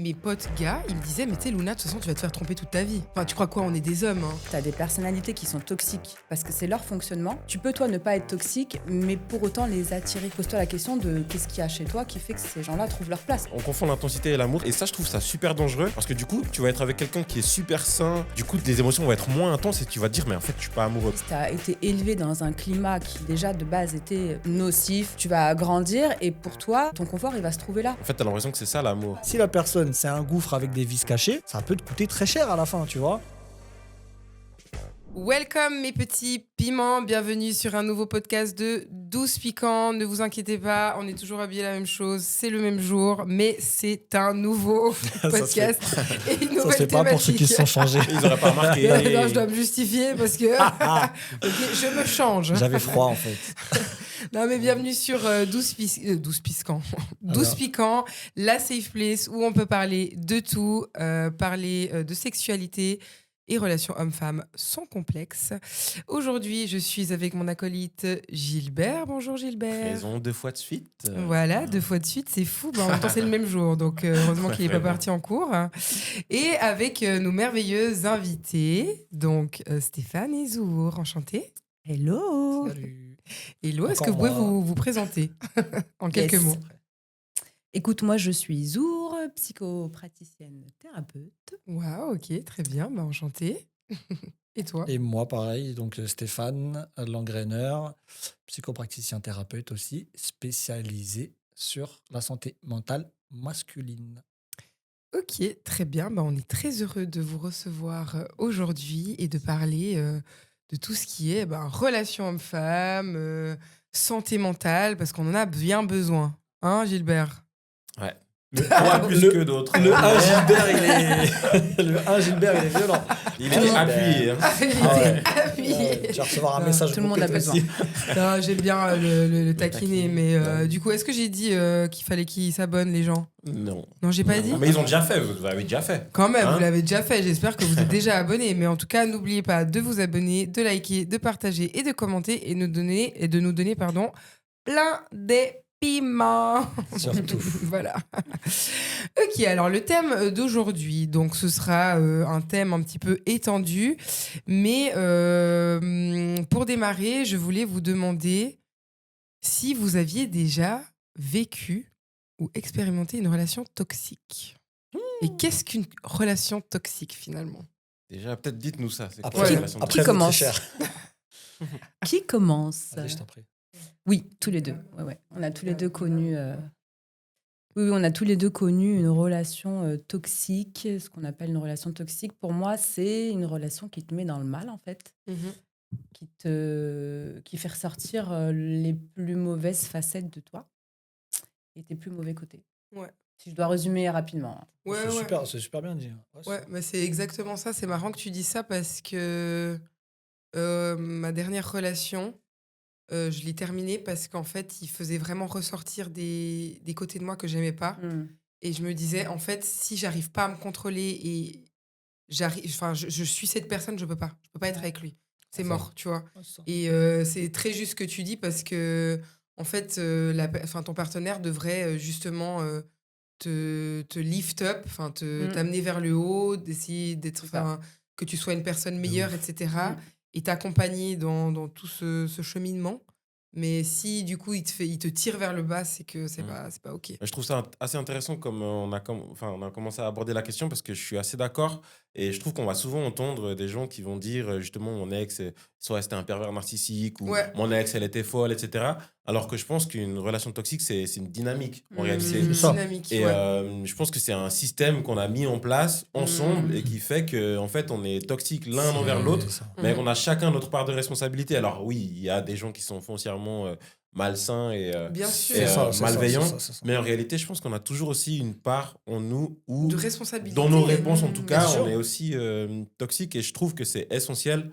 mes potes gars, ils me disaient, mais tu sais, Luna, de toute façon, tu vas te faire tromper toute ta vie. Enfin, tu crois quoi, on est des hommes, hein. T'as des personnalités qui sont toxiques parce que c'est leur fonctionnement. Tu peux, toi, ne pas être toxique, mais pour autant les attirer. Pose-toi la question de qu'est-ce qu'il y a chez toi qui fait que ces gens-là trouvent leur place. On confond l'intensité et l'amour, et ça, je trouve ça super dangereux parce que du coup, tu vas être avec quelqu'un qui est super sain. Du coup, tes émotions vont être moins intenses et tu vas te dire, mais en fait, je suis pas amoureux. Si t'as été élevé dans un climat qui, déjà, de base, était nocif, tu vas grandir et pour toi, ton confort, il va se trouver là. En fait, t'as l'impression que c'est ça l'amour. Si la personne, c'est un gouffre avec des vis cachées, ça peut te coûter très cher à la fin, tu vois. Welcome mes petits piments, bienvenue sur un nouveau podcast de 12 piquants. Ne vous inquiétez pas, on est toujours habillés la même chose, c'est le même jour, mais c'est un nouveau podcast et une nouvelle Ça se fait pas pour ceux qui se sont changés. Ils auraient pas remarqué. Non, je dois me justifier parce que ok, je me change. J'avais froid en fait. Non mais bienvenue sur 12 piquants. 12 piquants, la safe place où on peut parler de tout, parler de sexualité et relations hommes-femmes sans complexe. Aujourd'hui, je suis avec mon acolyte Gilbert. Bonjour Gilbert. Raison 2 fois de suite. Voilà, 2 fois de suite, c'est fou. En même temps, c'est le même jour, donc heureusement qu'il n'est pas parti en cours. Et avec nos merveilleux invités, donc Stéphane et Zour. Enchantés. Hello. Salut. Hello, est-ce que vous Encore pouvez moi. vous présenter en quelques Yes. mots? Écoute, moi, je suis Zour, psychopraticienne thérapeute. Waouh, ok, très bien, enchantée. Et toi? Et moi, pareil, donc Stéphane Langrenner, psychopraticien thérapeute aussi, spécialisé sur la santé mentale masculine. Ok, très bien. On est très heureux de vous recevoir aujourd'hui et de parler de tout ce qui est relation homme-femme, santé mentale, parce qu'on en a bien besoin. Hein, Gilbert? Ouais. Toi plus que d'autres. Le 1 Gilbert, il est violent. Il était appuyé. Hein. Il était ouais. appuyé. Tu vas recevoir un message. Tout le monde a groupé, toi besoin. aussi. Non, j'aime bien le taquiner, taquiner, mais ouais. du coup, est-ce que j'ai dit qu'il fallait qu'ils s'abonnent, les gens? Non. Non, j'ai pas dit? Mais ils ont déjà fait, vous l'avez déjà fait. Quand même, Hein? vous l'avez déjà fait. J'espère que vous êtes déjà abonnés. Mais en tout cas, n'oubliez pas de vous abonner, de liker, de partager et de commenter et de nous donner plein des piments. Surtout. Voilà. Ok, alors le thème d'aujourd'hui, donc ce sera un thème un petit peu étendu. Mais pour démarrer, je voulais vous demander si vous aviez déjà vécu ou expérimenté une relation toxique. Et qu'est-ce qu'une relation toxique finalement? Déjà, peut-être dites-nous ça. C'est Après, quoi Qui- la relation après qui vous, commence très cher. Qui commence? Allez, je t'en prie. Oui, tous les deux. Ouais. On a tous les deux connu. Oui, on a tous les deux connu une relation toxique, ce qu'on appelle une relation toxique. Pour moi, c'est une relation qui te met dans le mal, en fait, qui fait ressortir les plus mauvaises facettes de toi et tes plus mauvais côtés. Ouais. Si je dois résumer rapidement. Ouais, C'est super bien dit. Ouais, c'est exactement ça. C'est marrant que tu dis ça parce que ma dernière relation, je l'ai terminée parce qu'en fait, il faisait vraiment ressortir des côtés de moi que j'aimais pas. Et je me disais, en fait, si j'arrive pas à me contrôler et je suis cette personne, je peux pas. Je peux pas être avec lui. C'est Ça. mort, tu vois. Et c'est très juste ce que tu dis parce que, en fait, ton partenaire devrait justement te lift up, t'amener vers le haut, d'essayer d'être, C'est ça. que tu sois une personne meilleure, etc. Mm. Et t'accompagner dans tout ce cheminement. Mais si, du coup, il te tire vers le bas, c'est que c'est pas OK. Je trouve ça assez intéressant comme on a commencé à aborder la question parce que je suis assez d'accord et je trouve qu'on va souvent entendre des gens qui vont dire justement mon ex, soit c'était un pervers narcissique ou Ouais. mon ex, elle était folle, etc. Alors que je pense qu'une relation toxique, c'est une dynamique en réalité. C'est ça. Dynamique, Et ouais. je pense que c'est un système qu'on a mis en place ensemble et qui fait qu'en fait, on est toxique l'un envers l'autre, C'est ça. mais on a chacun notre part de responsabilité. Alors oui, il y a des gens qui sont foncièrement malsains et Bien sûr. et, C'est malveillants. ça. Mais en réalité, je pense qu'on a toujours aussi une part en nous où, De responsabilité. dans nos réponses en tout Bien cas, sûr. on est aussi toxique. Et je trouve que c'est essentiel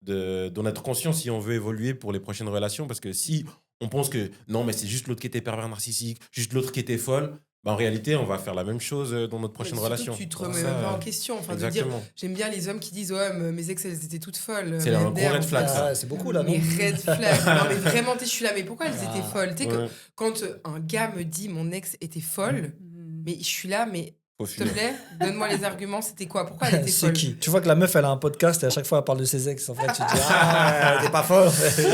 d'en être conscient si on veut évoluer pour les prochaines relations. Parce que si on pense que non, mais c'est juste l'autre qui était pervers narcissique, juste l'autre qui était folle, en réalité, on va faire la même chose dans notre prochaine Surtout que relation. tu te Donc remets ça, même pas en question. De dire, exactement. j'aime bien les hommes qui disent ouais, mes ex, elles étaient toutes folles. C'est un gros red flag, ça. Ah, c'est beaucoup là, non? Mais red flag. Non, mais vraiment, je suis là. Mais pourquoi elles étaient folles? Tu sais, Ouais. quand un gars me dit mon ex était folle, mais je suis là, mais Faut S'il te fumer. plaît, donne-moi les arguments. C'était quoi? Pourquoi elle était C'est folle? qui? Tu vois que la meuf, elle a un podcast et à chaque fois, elle parle de ses ex. En fait, tu te dis, ah, elle est pas folle.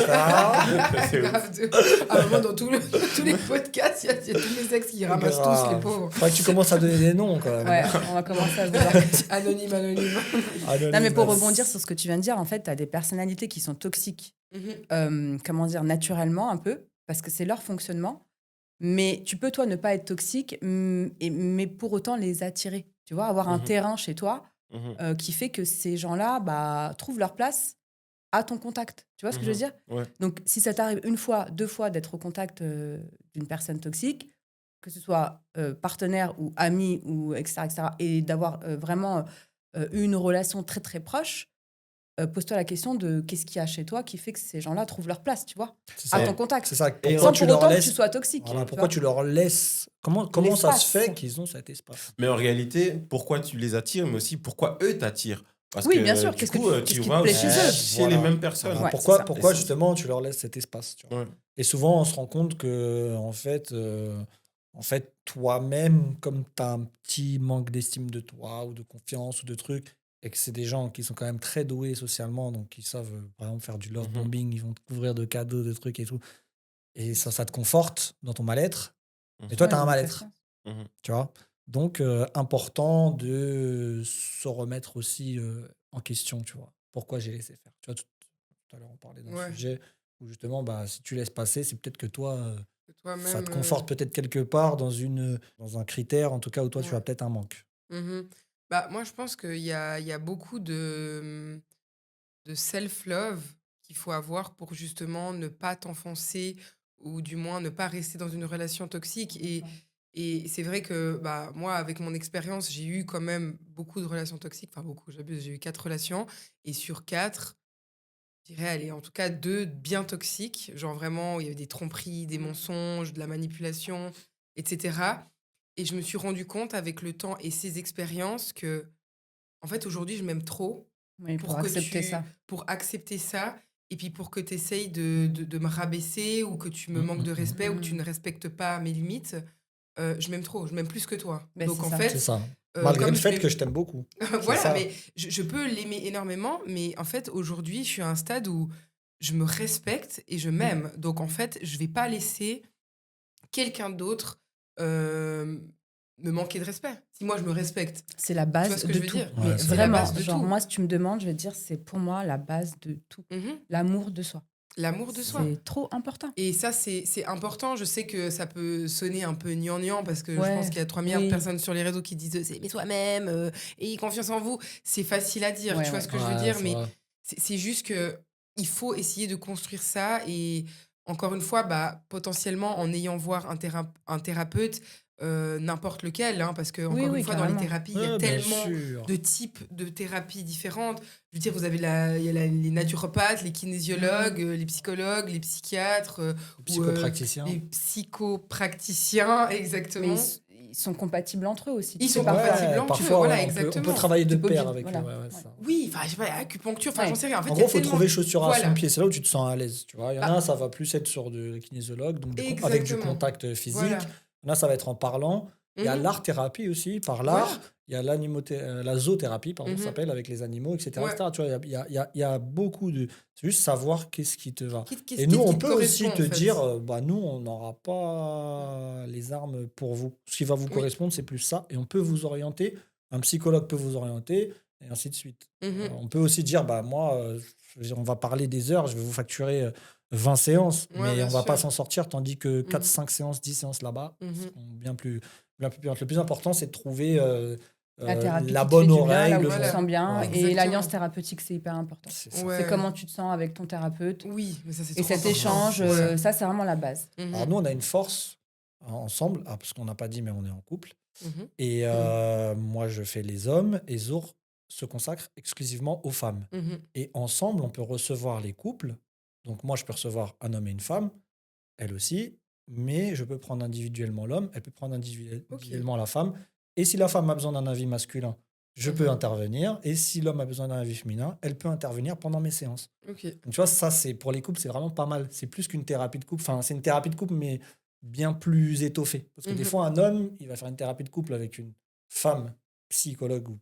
Ah. C'est ouf. Grave de- À un moment, dans tous les podcasts, il y a tous les ex qui ramassent tous, Grave. les pauvres. Faudrait que tu commences à donner des noms, quand même. Ouais, on va commencer à vouloir. Anonyme. Anonyme, Non, mais pour bah, rebondir sur ce que tu viens de dire, en fait, tu as des personnalités qui sont toxiques, Mhm. comment dire, naturellement un peu, parce que c'est leur fonctionnement. Mais tu peux, toi, ne pas être toxique, mais pour autant les attirer. Tu vois, avoir un Mhm. terrain chez toi Mhm. qui fait que ces gens-là trouvent leur place à ton contact. Tu vois ce que je veux dire? Ouais. Donc, si ça t'arrive une fois, deux fois d'être au contact d'une personne toxique, que ce soit partenaire ou ami, ou etc., et d'avoir vraiment une relation très, très proche, pose-toi la question de qu'est-ce qu'il y a chez toi qui fait que ces gens-là trouvent leur place, tu vois, c'est à ça. ton contact. C'est ça. Et Pourquoi Sans tu pour leur autant que laisses... tu sois toxique. Voilà, tu pourquoi vois. tu leur laisses... Comment ça L'espace. se fait qu'ils ont cet espace? Mais en réalité, pourquoi tu les attires, mais aussi pourquoi eux t'attirent? Parce Oui, que bien sûr. du Qu'est-ce coup, qui tu te vas plaît aussi chez eux? chez Voilà. les mêmes personnes. Voilà. Ouais, Pourquoi c'est ça. pourquoi Et ça- justement tu leur laisses cet espace, tu vois? Ouais. Et souvent, on se rend compte que, en fait toi-même, comme tu as un petit manque d'estime de toi ou de confiance ou de trucs, et que c'est des gens qui sont quand même très doués socialement, donc qui savent, par exemple, faire du love Mhm. bombing, ils vont te couvrir de cadeaux, de trucs et tout. Et ça te conforte dans ton mal-être. Et toi, Mhm. tu as un Ouais, mal-être, Mhm. tu vois? Donc, important de se remettre aussi en question, tu vois? Pourquoi j'ai laissé faire? Tu vois, tout à l'heure, on parlait d'un Ouais. sujet où justement, bah, si tu laisses passer, c'est peut-être que toi, ça Toi-même. te conforte peut-être quelque part dans un critère, en tout cas, où toi, tu as Ouais. peut-être un manque. Mhm. Bah, moi, je pense qu'il y a beaucoup de self-love qu'il faut avoir pour justement ne pas t'enfoncer ou du moins ne pas rester dans une relation toxique. Et c'est vrai que bah, moi, avec mon expérience, j'ai eu quand même beaucoup de relations toxiques. Enfin, beaucoup, j'abuse, j'ai eu 4 relations. Et sur 4, je dirais, allez, en tout cas, 2 bien toxiques. Genre vraiment, où il y avait des tromperies, des mensonges, de la manipulation, etc. Et je me suis rendu compte avec le temps et ces expériences que, en fait, aujourd'hui, je m'aime trop Oui, pour pour que accepter tu ça. pour accepter ça et puis pour que tu essayes de me rabaisser ou que tu me manques de respect ou que tu ne respectes pas mes limites, je m'aime trop, je m'aime plus que toi. Ben, Donc c'est en ça. C'est fait, ça. Malgré comme le je fait m'aime que je t'aime beaucoup. C'est voilà, ça. mais je peux l'aimer énormément, mais en fait, aujourd'hui, je suis à un stade où je me respecte et je m'aime. Donc en fait, je vais pas laisser quelqu'un d'autre, me manquer de respect. Si moi je me respecte, C'est la tu vois base ce que de je veux tout. dire? Ouais, Mais c'est C'est la vraiment, base de genre, tout. moi, si tu me demandes, je vais te dire, c'est pour moi la base de tout. Mmh. L'amour de soi. L'amour de soi. C'est trop important. Et ça, c'est important. Je sais que ça peut sonner un peu gnangnan parce que je Ouais, pense qu'il y a 3 milliards de oui. personnes sur les réseaux qui disent c'est aimez soi-même, ayez confiance en vous. C'est facile à dire, Ouais, tu vois ouais. ce que je veux Ouais, dire, c'est mais vrai. c'est juste que il faut essayer de construire ça. Et encore une fois, bah, potentiellement en ayant voir un thérapeute, n'importe lequel, hein, parce que Oui, encore une oui, fois, dans les carrément. thérapies, il y a Ouais, bien tellement sûr. de types de thérapies différentes. Je veux dire, vous avez il y a les naturopathes, les kinésiologues, les psychologues, les psychiatres, Le ou psychopraticien. les psychopraticiens, Mais exactement. ils sont compatibles entre eux aussi. Ils tu sont sais, parfois. compatibles entre eux, parfois, voilà, ouais, on peut exactement. travailler de T'es pas pair obligé- avec voilà. eux. Ouais, Ouais. c'est ça. Oui, enfin, je sais pas, acupuncture, enfin, Ouais. j'en sais rien. En fait, En il y a gros, il faut tellement- trouver chaussure à son Voilà. pied. C'est là où tu te sens à l'aise. Tu vois. Il y en a Bah, un, ça va plus être sur de la kinésiologue, donc avec du exactement. contact physique. Voilà. Il y en a, ça va être en parlant. Il y a Mhm. l'art-thérapie aussi. Par Voilà. l'art, il y a la zoothérapie, pardon, ça Mhm. s'appelle, avec les animaux, etc. Ouais. etc. Tu vois, il y a beaucoup de... C'est juste savoir qu'est-ce qui te va. Qu'est-ce Et nous, qui on te peut aussi correspond, te en fait. dire, bah, nous, on n'aura pas les armes pour vous. Ce qui va vous Oui. correspondre, c'est plus ça. Et on peut vous orienter. Un psychologue peut vous orienter, et ainsi de suite. Mhm. On peut aussi dire, bah, moi, je veux dire, on va parler des heures, je vais vous facturer 20 séances, Ouais, mais bien on va pas sûr. s'en sortir, tandis que 4, Mhm. 5 séances, 10 séances là-bas, Mhm. seront bien plus bien. Le plus important, c'est de trouver La thérapie la qui te fait bonne du bien, oreille, là où le tu te Voilà. sens bien. Voilà. Et Exactement. l'alliance thérapeutique, c'est hyper important. C'est ça. Ouais. C'est comment tu te sens avec ton thérapeute. Oui, mais ça, c'est Et trop cet important. échange, Voilà. ça, c'est vraiment la base. Mhm. Alors nous, on a une force ensemble, parce qu'on n'a pas dit, mais on est en couple. Mhm. Et moi, je fais les hommes, et Zour se consacre exclusivement aux femmes. Mhm. Et ensemble, on peut recevoir les couples. Donc moi, je peux recevoir un homme et une femme, elle aussi, mais je peux prendre individuellement l'homme, elle peut prendre individuellement la femme. Et si la femme a besoin d'un avis masculin, je peux Mhm. intervenir. Et si l'homme a besoin d'un avis féminin, elle peut intervenir pendant mes séances. Ok. Donc tu vois, ça, c'est pour les couples, c'est vraiment pas mal. C'est plus qu'une thérapie de couple. Enfin, c'est une thérapie de couple, mais bien plus étoffée. Parce que des Mhm. fois, un homme, il va faire une thérapie de couple avec une femme psychologue ou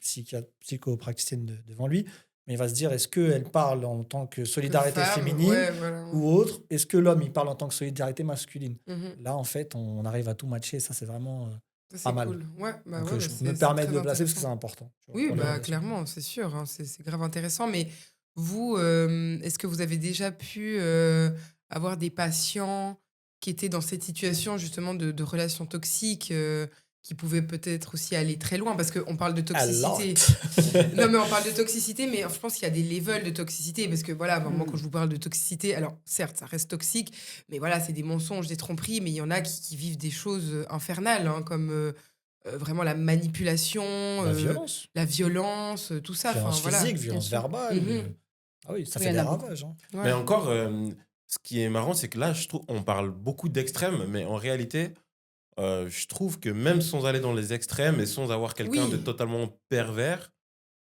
psychopracticienne devant lui, mais il va se dire, est-ce qu'elle parle en tant que solidarité Femme, féminine ouais, voilà. ou autre? Est-ce que l'homme, il parle en tant que solidarité masculine? Mhm. Là, en fait, on arrive à tout matcher. Ça, c'est vraiment Ça, pas c'est mal. cool. Ouais, bah Donc, ouais, je bah, me c'est permets de très le placer parce que intéressant. c'est important. Tu vois, Oui, pour les bah relations. clairement, c'est sûr, hein, c'est grave intéressant. Mais vous, est-ce que vous avez déjà pu avoir des patients qui étaient dans cette situation justement de relations toxiques qui pouvaient peut-être aussi aller très loin? Parce qu'on parle de A toxicité. lot. Non, mais on parle de toxicité, mais je pense qu'il y a des levels de toxicité. Parce que voilà, moi, Mm. quand je vous parle de toxicité, alors certes, ça reste toxique, mais voilà, c'est des mensonges, des tromperies, mais il y en a qui vivent des choses infernales, hein, comme vraiment la manipulation, la violence, tout ça. Enfin, Violence voilà. physique, violence sûr. verbale. Mhm. Ah oui, ça Oui, fait il y des en a beaucoup. ravages. Hein. Ouais. Mais encore, ce qui est marrant, c'est que là, je trouve, on parle beaucoup d'extrêmes, mais en réalité, je trouve que même sans aller dans les extrêmes et sans avoir quelqu'un de Oui. totalement pervers,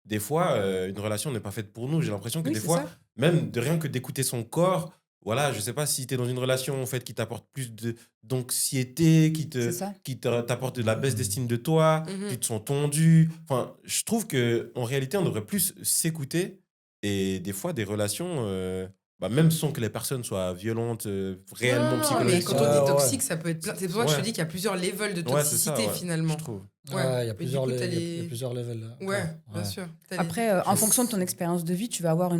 des fois, une relation n'est pas faite pour nous. J'ai l'impression que Oui, des c'est fois, ça. même de rien que d'écouter son corps, voilà, je sais pas si tu es dans une relation en fait qui t'apporte plus d'anxiété, C'est ça. t'apporte de la baisse d'estime de toi, Mhm. tu te sens tendu. Enfin, je trouve que en réalité, on devrait plus s'écouter et des fois des relations bah, même sans que les personnes soient violentes, Non, non, réellement non, mais quand on psychologiquement. dit Ouais. toxique, ça peut être plein. C'est pour ça que je te Ouais, dis qu'il y a plusieurs levels de ouais, c'est ça, toxicité ouais, je finalement. trouve. Ouais, Ouais, il y a mais du coup, t'as il y a les. plusieurs levels. Là, Ouais, encore. bien Ouais. sûr. T'as les Après, en différentes- fonction de ton expérience de vie, tu vas avoir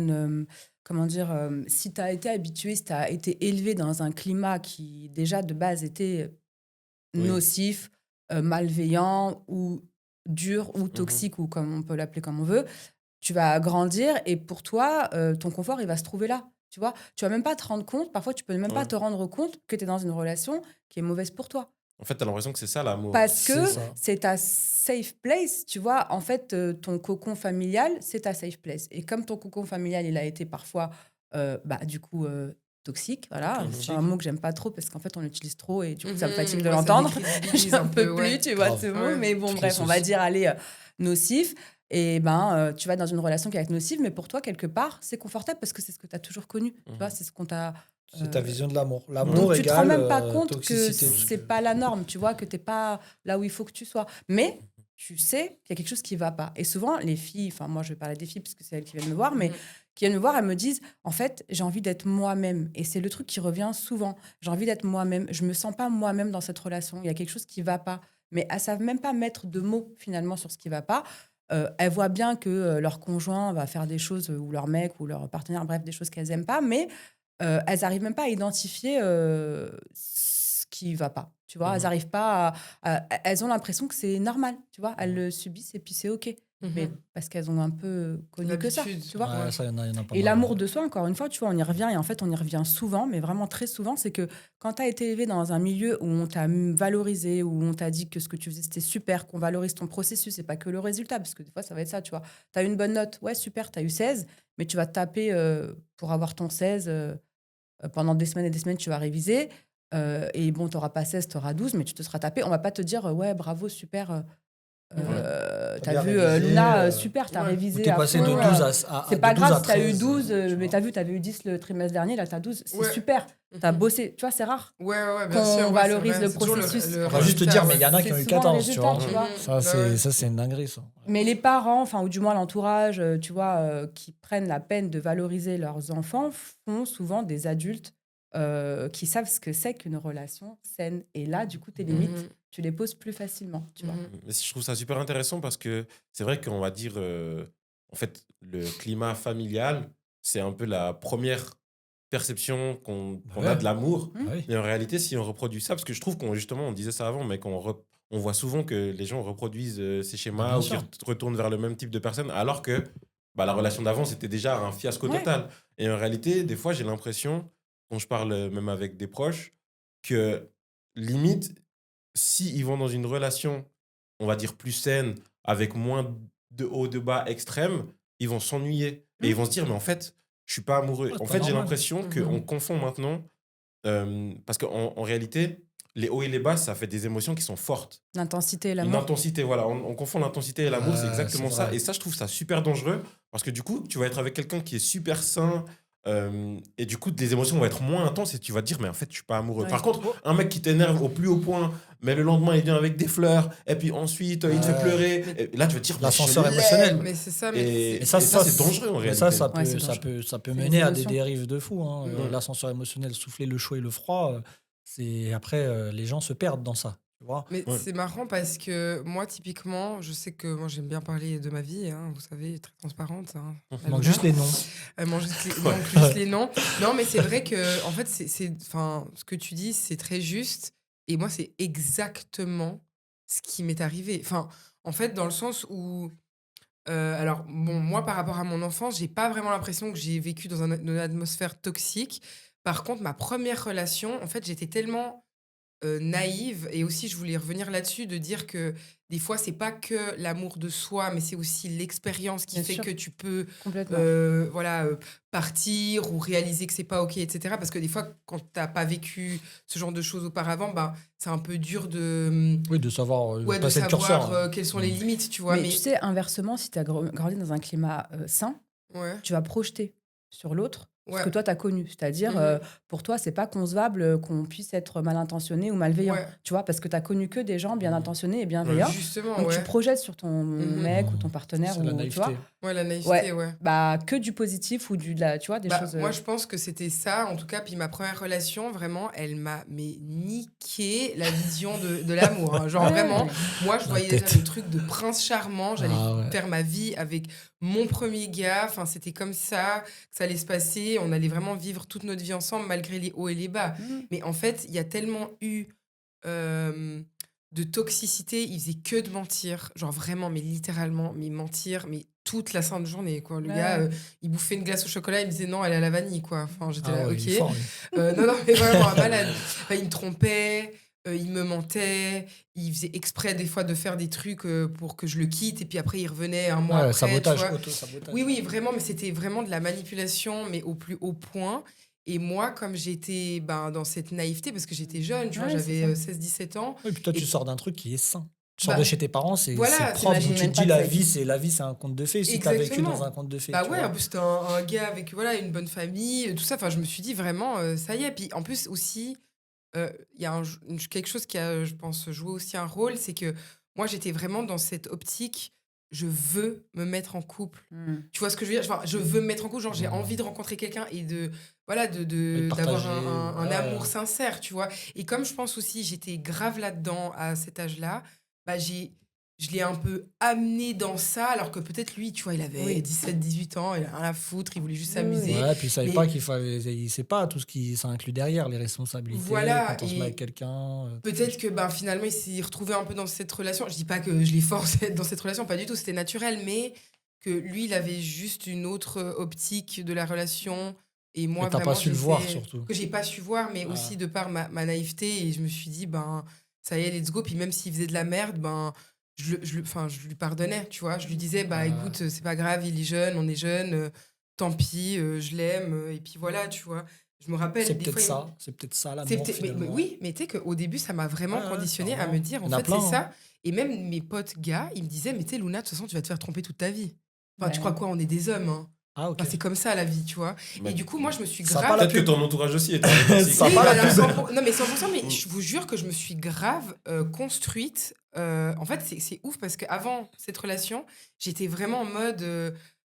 comment dire, si tu as été habitué, si tu as été élevé dans un climat qui déjà de base était Oui. nocif, malveillant ou dur ou Mhm. toxique ou comme on peut l'appeler comme on veut, tu vas grandir et pour toi, ton confort, il va se trouver là. Tu vois, tu vas même pas te rendre compte, parfois tu peux même pas Ouais. te rendre compte que tu es dans une relation qui est mauvaise pour toi. En fait, t'as l'impression que c'est ça l'amour. Parce C'est que ça. c'est ta safe place, tu vois. En fait, ton cocon familial, c'est ta safe place. Et comme ton cocon familial, il a été parfois, du coup, toxique, voilà. Toxique. C'est un mot que j'aime pas trop parce qu'en fait, on l'utilise trop et du coup, ça me fatigue de Ouais, ça l'entendre. décrédibilise J'en un peux peu, plus, ouais. tu vois, Grave. ce mot. Ouais. Mais bon, Triste bref, on va aussi. dire, allez, nocif. Et tu vas dans une relation qui va être nocive, mais pour toi, quelque part, c'est confortable parce que c'est ce que tu as toujours connu. Tu vois, c'est ce qu'on t'a. C'est ta vision de l'amour. Donc, L'amour tu te rends égale même pas compte que toxicité. c'est pas la norme, tu vois, que t'es pas là où il faut que tu sois. Mais tu sais qu'il y a quelque chose qui va pas. Et souvent, les filles, enfin, moi, je vais parler des filles parce que c'est elles qui viennent me voir, mais Mhm. qui viennent me voir, elles me disent, en fait, j'ai envie d'être moi-même. Et c'est le truc qui revient souvent. J'ai envie d'être moi-même. Je me sens pas moi-même dans cette relation. Il y a quelque chose qui va pas. Mais elles savent même pas mettre de mots, finalement, sur ce qui va pas. Elles voient bien que leur conjoint va faire des choses, ou leur mec, ou leur partenaire, bref, des choses qu'elles aiment pas, mais elles n'arrivent même pas à identifier ce qui va pas. Tu vois, elles Mhm. n'arrivent pas elles ont l'impression que c'est normal, tu vois. Elles le subissent et puis c'est OK. Mais Mhm. parce qu'elles ont un peu connu que ça, L'habitude. tu vois. Ouais, ça, il y en a pas Et mal. l'amour de soi, encore une fois, tu vois, on y revient. Et en fait, on y revient souvent, mais vraiment très souvent. C'est que quand tu as été élevé dans un milieu où on t'a valorisé, où on t'a dit que ce que tu faisais, c'était super, qu'on valorise ton processus et pas que le résultat, parce que des fois, ça va être ça, tu vois. Tu as eu une bonne note, ouais, super, tu as eu 16, mais tu vas te taper pour avoir ton 16. Pendant des semaines et des semaines, tu vas réviser. Et bon, tu n'auras pas 16, tu auras 12, mais tu te seras tapé. On va pas te dire, ouais, bravo, super. T'as T'as bien vu, révisé, Luna, super, t'as ouais. révisé. Ou t'es à passé fond, de 12 c'est de pas 12 grave à si t'as eu 13, 12, tu mais vois. t'as vu, t'avais eu 10 le trimestre dernier, là t'as 12. C'est Ouais. super. T'as Mhm. bossé. Tu vois, c'est rare Ouais, ouais, bien qu'on sûr. Ouais, valorise c'est vrai. le C'est toujours processus. le On va juste te résultat, dire, mais ouais. il y en a qui ont C'est eu souvent le 14, tu vois. résultat, tu vois. Mhm. Ça, Bah ouais. c'est une dinguerie, ça. Mais les parents, enfin, ou du moins l'entourage, tu vois, qui prennent la peine de valoriser leurs enfants, font souvent des adultes qui savent ce que c'est qu'une relation saine. Et là, du coup, tes limites, Mhm. tu les poses plus facilement, tu vois. Mhm. Mais je trouve ça super intéressant parce que c'est vrai qu'on va dire, en fait, le climat familial, c'est un peu la première perception qu'on a Ouais. de l'amour. Mmh. Ah oui. Mais en réalité, si on reproduit ça, parce que je trouve qu'on justement, on disait ça avant, mais on voit souvent que les gens reproduisent ces schémas bien ou qu'ils sûr. retournent vers le même type de personne, alors que bah, la relation d'avant, c'était déjà un fiasco Ouais. total. Et en réalité, des fois, j'ai l'impression, quand je parle même avec des proches, que limite, si ils vont dans une relation, on va dire plus saine, avec moins de haut, de bas extrêmes, ils vont s'ennuyer. Et ils vont se dire, mais en fait, je suis pas amoureux. Ouais, c'est En pas fait, j'ai normal. l'impression Mhm. qu'on confond maintenant, parce qu'en réalité, les hauts et les bas, ça fait des émotions qui sont fortes. L'intensité et Une l'amour. intensité, voilà. On confond l'intensité et l'amour, c'est Ouais, exactement c'est ça. vrai. Et ça, je trouve ça super dangereux, parce que du coup, tu vas être avec quelqu'un qui est super sain, Et du coup, des émotions vont être moins intenses et tu vas te dire, mais en fait, je suis pas amoureux. Ouais. Par contre, un mec qui t'énerve au plus haut point, mais le lendemain, il vient avec des fleurs, et puis ensuite, il te fait Ouais. pleurer. Et là, tu vas te dire, mais L'ascenseur je l'aime. émotionnel. Mais c'est ça, mais Et, Et ça, c'est dangereux en mais réalité. ça Ouais, c'est ça peut C'est mener les à des émotions. dérives de fou. Hein. Ouais. L'ascenseur émotionnel, souffler le chaud et le froid, c'est après, les gens se perdent dans ça. Tu vois? Mais Ouais. c'est marrant parce que moi, typiquement, je sais que moi, j'aime bien parler de ma vie, hein, vous savez, très transparente. Hein, Il la manque Luna. juste les noms. Manque juste les noms. Non, mais c'est vrai que, en fait, enfin, ce que tu dis, c'est très juste. Et moi, c'est exactement ce qui m'est arrivé. Enfin, en fait, dans le sens où. Alors, bon, moi, par rapport à mon enfance, j'ai pas vraiment l'impression que j'ai vécu dans une atmosphère toxique. Par contre, ma première relation, en fait, j'étais tellement naïve. Et aussi, je voulais revenir là-dessus, de dire que des fois, c'est pas que l'amour de soi, mais c'est aussi l'expérience qui Bien fait sûr. que tu peux Complètement. voilà, partir ou réaliser que c'est pas OK, etc. Parce que des fois, quand t'as pas vécu ce genre de choses auparavant, bah, c'est un peu dur de, Oui, de savoir ouais, de passer le curseur. savoir quelles sont les limites, tu vois. Mais tu sais, inversement, si tu as grandi dans un climat sain, Ouais, tu vas projeter sur l'autre ce ouais, que toi, tu as connu. C'est-à-dire, Mhm. pour toi, c'est pas concevable qu'on puisse être mal intentionné ou malveillant. ouais. Tu vois, parce que tu as connu que des gens bien intentionnés et bienveillants. Justement, Donc, tu ouais. projettes sur ton Mhm. mec ou ton partenaire, C'est la ou, tu vois. naïveté. Ouais, la naïveté, Ouais, ouais. bah, que du positif ou tu vois, des Bah, choses. moi, je pense que c'était ça, en tout cas. Puis ma première relation, vraiment, elle m'a mais niqué la vision de l'amour. Hein. Genre, Ouais, vraiment, moi, je La voyais tête. déjà le truc de prince charmant. J'allais Ah ouais. faire ma vie avec mon premier gars. Enfin, c'était comme ça que ça allait se passer. On allait vraiment vivre toute notre vie ensemble, malgré les hauts et les bas. Mhm. Mais en fait, il y a tellement eu de toxicité. Il faisait que de mentir. Genre, vraiment, mais littéralement, mais mentir, mais toute la sainte journée, quoi. Le gars, Ouais. il bouffait une glace au chocolat, il me disait non, elle est à la vanille, quoi. Enfin, j'étais Ah là, ouais, ok. il est fort, lui. Non, non, mais vraiment un malade. Enfin, il me trompait, il me mentait, il faisait exprès des fois de faire des trucs pour que je le quitte, et puis après, il revenait un mois Ouais, après, sabotage, tu vois. auto-sabotage. Oui, oui, vraiment, mais c'était vraiment de la manipulation, mais au plus haut point. Et moi, comme j'étais dans cette naïveté, parce que j'étais jeune, tu vois, Ouais, j'avais c'est ça. 16-17 ans. Oui, puis toi, Et- tu sors d'un truc qui est sain. Tu sors Bah, de chez tes parents, c'est voilà, propre. t'imagines Donc tu te même pas dis, que ça la vie, c'est un conte de fées. Si tu as vécu Exactement. dans un conte de fées. Bah tu ouais, vois. en plus c'était un gars avec voilà une bonne famille, tout ça. Enfin, je me suis dit vraiment, ça y est. Puis en plus aussi, il y a quelque chose qui a, je pense, joué aussi un rôle, c'est que moi j'étais vraiment dans cette optique, je veux me mettre en couple. Mhm. Tu vois ce que je veux dire? Enfin, je veux me mettre en couple, genre j'ai envie de rencontrer quelqu'un et de voilà Et d'avoir partager, un ouais. amour sincère, tu vois. Et comme je pense aussi j'étais grave là-dedans à cet âge-là, bah je l'ai un peu amené dans ça, alors que peut-être lui, tu vois, il avait Oui. 17-18 ans, il a rien à foutre, il voulait juste Oui, oui. s'amuser. Ouais, puis il savait Mais- pas il sait pas tout ce qui ça inclut derrière, les responsabilités, Voilà, quand on se met et avec quelqu'un. Peut-être que finalement il s'est retrouvé un peu dans cette relation. Je dis pas que je l'ai forcé à être dans cette relation, pas du tout, c'était naturel, mais que lui, il avait juste une autre optique de la relation. Et moi, Et t'as pas vraiment, su le voir, surtout. que j'ai pas su voir, mais Ah. aussi de par ma naïveté. Et je me suis dit, ça y est, let's go. Puis même s'il faisait de la merde, je lui pardonnais, tu vois. Je lui disais, Ah. écoute, c'est pas grave, il est jeune, on est jeune, tant pis, je l'aime. Et puis voilà, tu vois. Je me rappelle, C'est des peut-être fois, ça. C'est peut-être ça, c'est l'amour, peut-être- mais finalement. oui, mais tu sais qu'au début, ça m'a vraiment Ouais, conditionné à clairement. me dire, Il en y en a fait, plein, c'est hein. ça. Et même mes potes gars, ils me disaient, mais tu sais, Luna, de toute façon, tu vas te faire tromper toute ta vie. Enfin, tu Ouais. crois quoi, on est des hommes, hein. Ah, ok. Enfin, c'est comme ça, la vie, tu vois. Mais- Et du coup, moi, je me suis Ça a grave... pas la Peut-être que pub. ton entourage aussi est toxique. Ça a Oui, pas la voilà, pub. 100%. Non, mais 100%, mais je vous jure que je me suis grave construite. En fait, c'est ouf parce qu'avant cette relation, j'étais vraiment en mode.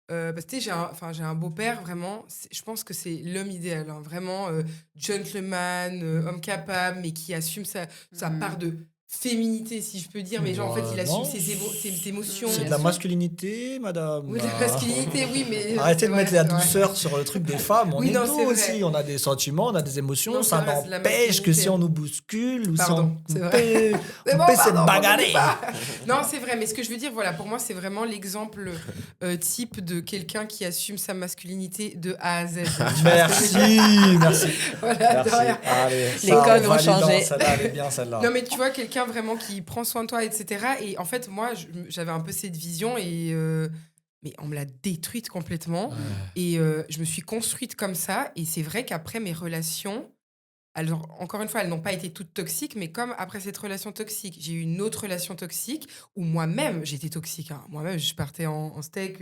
Parce que tu sais, j'ai un beau-père, vraiment. Je pense que c'est l'homme idéal. Hein, vraiment gentleman, homme capable, mais qui assume sa Mhm. part de féminité, si je peux dire. Mais genre, en fait, il assume non, ses émotions. C'est de Bien la sûr. masculinité, madame. Oui, la masculinité, oui, mais. Arrêtez c'est de vrai, mettre la c'est vrai. douceur sur le truc des femmes. On Oui, est non, nous c'est vrai. aussi. On a des sentiments, on a des émotions. Non, c'est ça vrai, c'est de la n'empêche que si masculinité. on nous bouscule ou Pardon, si c'est on vrai. peut, C'est on bon, peut se pardon, on bagarrer. n'oublie pas. Non, c'est vrai, mais ce que je veux dire, voilà, pour moi, c'est vraiment l'exemple type de quelqu'un qui assume sa masculinité de A à Z. Tu vois ce que je veux Merci, dire merci. Voilà, de rien. Allez, Les codes ont changé. Celle-là, elle est bien, celle-là. Non, mais tu vois, quelqu'un vraiment qui prend soin de toi, etc. Et en fait, moi, j'avais un peu cette vision et. Mais on me l'a détruite complètement. Ouais. Et je me suis construite comme ça. Et c'est vrai qu'après mes relations, alors encore une fois, elles n'ont pas été toutes toxiques, mais comme après cette relation toxique, j'ai eu une autre relation toxique où moi-même, j'étais toxique. Hein. Moi-même, je partais en steak.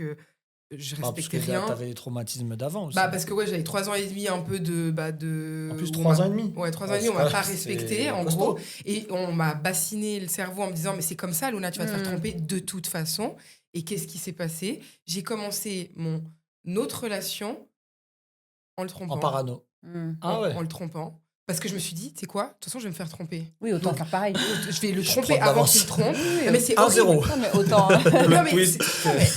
je Parce respectais que rien. t'avais des traumatismes d'avant aussi. Bah, parce que j'avais 3 ans et demi un peu de... En plus, où 3 on ans et demi. Ouais, 3 ans Ouais, et demi, on c'est m'a pas- pas c'est respecté, en costaud. gros. Et on m'a bassiné le cerveau en me disant, mais c'est comme ça, Luna, tu vas te faire tromper de toute façon. Et qu'est-ce qui s'est passé? J'ai commencé mon autre relation en le trompant. En parano. Ah ouais. En le trompant. Parce que je me suis dit, tu sais quoi? De toute façon, je vais me faire tromper. Oui, autant faire pareil. Je vais le Je tromper prends de avant l'avance. qu'il me trompe. Oui, Mais c'est 1-0. horrible. Non, mais autant. Non, mais twist.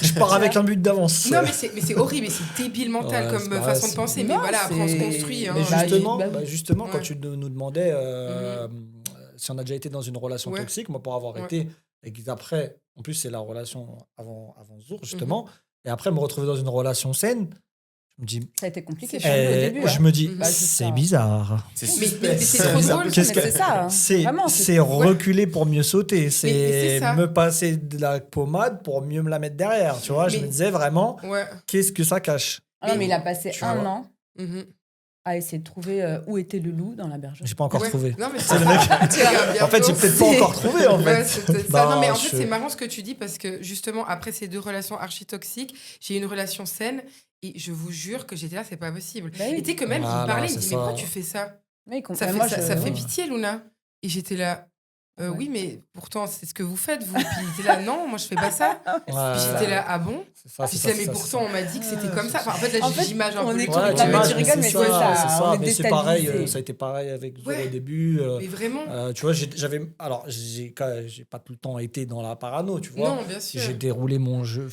Je pars avec un but d'avance. Non, mais c'est horrible et c'est débile mental Ouais, comme c'est pas- façon de c'est- penser. Non, mais voilà, après, on se c'est- construit. Hein. Mais Bah, justement, bah oui. justement quand Ouais. tu nous demandais si on a déjà été dans une relation Ouais. toxique, moi, pour avoir Ouais. été, et après, en plus, c'est la relation avant Zour, justement, et après, me retrouver dans une relation saine, je me dis, Ça a été compliqué C'est pour nous au chaud. début. je me dis, Bah, c'est bizarre. C'est Mais super. c'est trop drôle. Qu'est-ce Mais que- c'est ça. hein. C'est Vraiment, c'est reculer pour mieux sauter. c'est C'est ça. me passer de la pommade pour mieux me la mettre derrière. Tu vois, je Mais- me disais vraiment, Ouais. qu'est-ce que ça cache? Ah non, mais il a passé Tu un vois. an Mhm. à essayer de trouver où était le loup dans la bergerie. J'ai pas encore Ouais. trouvé. Non, mais C'est le mec. Tu regardes En fait, j'ai bientôt. peut-être pas encore trouvé. En Ouais, fait. c'est peut-être ça. Bah, Non, mais en fait, je- c'est marrant ce que tu dis parce que justement, après ces 2 relations archi-toxiques, j'ai eu une relation saine et je vous jure que j'étais là, c'est pas possible. Bah oui. Et tu sais que même, il Voilà, me parlait, il me c'est dit, mais pourquoi ça. tu fais ça? Oui, Ça fait, moi, ça fait ouais. pitié, Luna. Et j'étais là, Ouais. oui, mais pourtant, c'est ce que vous faites, vous. Puis il était là, non, moi, je fais pas ça. Ouais, Puis j'étais là, ah bon? c'est ça, Puis c'est ça, ça, mais c'est pourtant, ça. on m'a dit que c'était comme ça. Enfin, en fait, là, En fait, j'image un on peu est le con- truc. non, mais t'imagines, tu rigoles, mais c'est c'est ça, ça, on est mais c'est pareil, déstabilisé. ça a été pareil avec Zour Ouais. au début. Mais vraiment? Tu vois, alors j'ai pas tout le temps été dans la parano, tu vois. Non, bien sûr. J'ai déroulé mon jeu,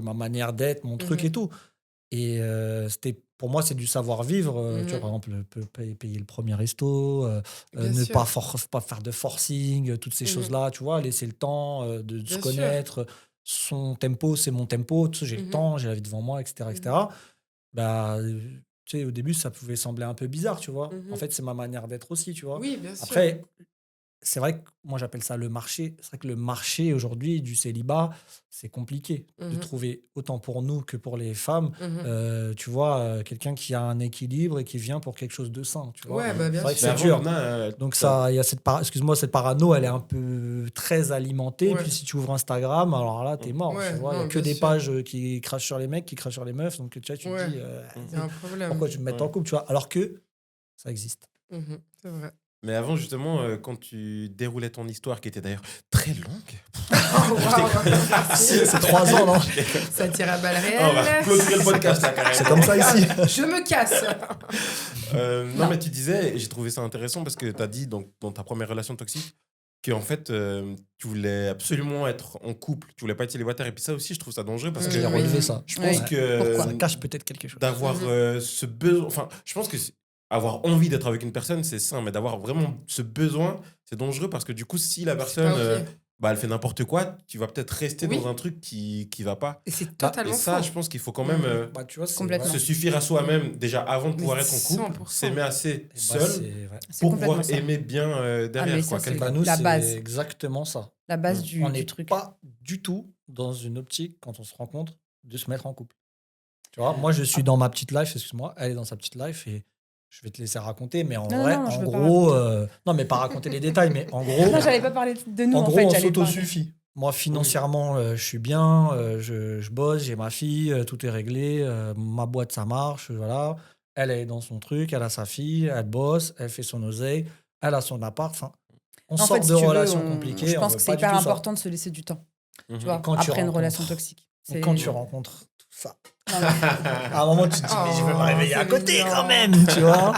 ma manière d'être, mon truc Mhm. et tout. Et pour moi, c'est du savoir-vivre. Tu vois, Mhm. par exemple, payer le premier resto, Bien ne sûr. pas faire de forcing, toutes ces Mhm. choses-là, tu vois, laisser le temps de se Bien sûr. connaître. Son tempo, c'est mon tempo. Tu sais, j'ai le Mhm. temps, j'ai la vie devant moi, etc. Bah, tu sais, au début, ça pouvait sembler un peu bizarre, tu vois. Mhm. En fait, c'est ma manière d'être aussi, tu vois. Oui, bien sûr. Après, c'est vrai que moi j'appelle ça le marché. C'est vrai que le marché aujourd'hui du célibat, c'est compliqué de Mhm. trouver autant pour nous que pour les femmes. Mhm. Tu vois, quelqu'un qui a un équilibre et qui vient pour quelque chose de sain. Tu vois. Ouais, bah, bien c'est vrai que sûr. Mais c'est avant, dur. Luna, Donc ça, il y a cette cette parano, elle est un peu très alimentée. Ouais. Puis si tu ouvres Instagram, alors là, t'es mort. Ouais, tu vois, il y a non, que bien des sûr. pages qui crachent sur les mecs, qui crachent sur les meufs. Donc tu vois, tu Ouais. te dis, Il y a un problème. pourquoi tu me mets en couple, tu vois. Alors que ça existe. Mhm, c'est vrai. Mais avant, justement, quand tu déroulais ton histoire, qui était d'ailleurs très longue. Oh, waouh. C'est 3 ans, non? Ça tire à balles On va réelles. clôturer le podcast là, carrément. C'est comme ça ici. Je me casse. Non, mais tu disais, et j'ai trouvé ça intéressant parce que tu as dit donc, dans ta première relation toxique qu'en fait, tu voulais absolument être en couple, tu voulais pas être célibataire. Et puis ça aussi, je trouve ça dangereux parce que J'ai Oui. relevé ça. je pense Ouais. que Ça cache peut-être quelque chose. d'avoir Mhm. ce besoin. Enfin, je pense que avoir envie d'être avec une personne, c'est sain, mais d'avoir vraiment ce besoin, c'est dangereux parce que du coup, si la personne. pas ok. Elle fait n'importe quoi, tu vas peut-être rester Oui. dans un truc qui va pas. Et c'est Et totalement ça, faux. je pense qu'il faut quand même Bah, tu vois, c'est Complètement. vrai. se suffire à soi-même déjà avant de pouvoir Mais être en couple, 100%. s'aimer assez Et bah, seul c'est vrai. C'est pour complètement pouvoir ça. aimer bien derrière. mais quoi, ça, c'est quelqu'un. Bah, nous, La c'est base. exactement ça. La base On du n'est truc. pas du tout dans une optique, quand on se rencontre, de se mettre en couple. Tu vois, moi, je suis dans ma petite life, excuse-moi, elle est dans sa petite life et je vais te laisser raconter, mais en Non, vrai, non, je en veux pas gros, non, mais pas raconter les détails, mais en gros, Non, j'allais pas parler de nous, en en gros, fait. on j'allais parler- s'autosuffit. Moi, financièrement, je suis bien, je bosse, j'ai ma fille, tout est réglé, ma boîte, ça marche, voilà. Elle est dans son truc, elle a sa fille, elle bosse, elle fait son oseille, elle a son appart. Enfin, on En sort fait, si de tu veux, relations compliquées. Je on pense veut que pas c'est du hyper tout ça. important de se laisser du temps. Mhm. Tu vois, quand tu après une rencontres- relation toxique. Donc, quand tu rencontres tout ça, Non, mais- à un moment, tu te dis, mais je veux me Oh, réveiller à c'est côté mignon. quand même, tu vois.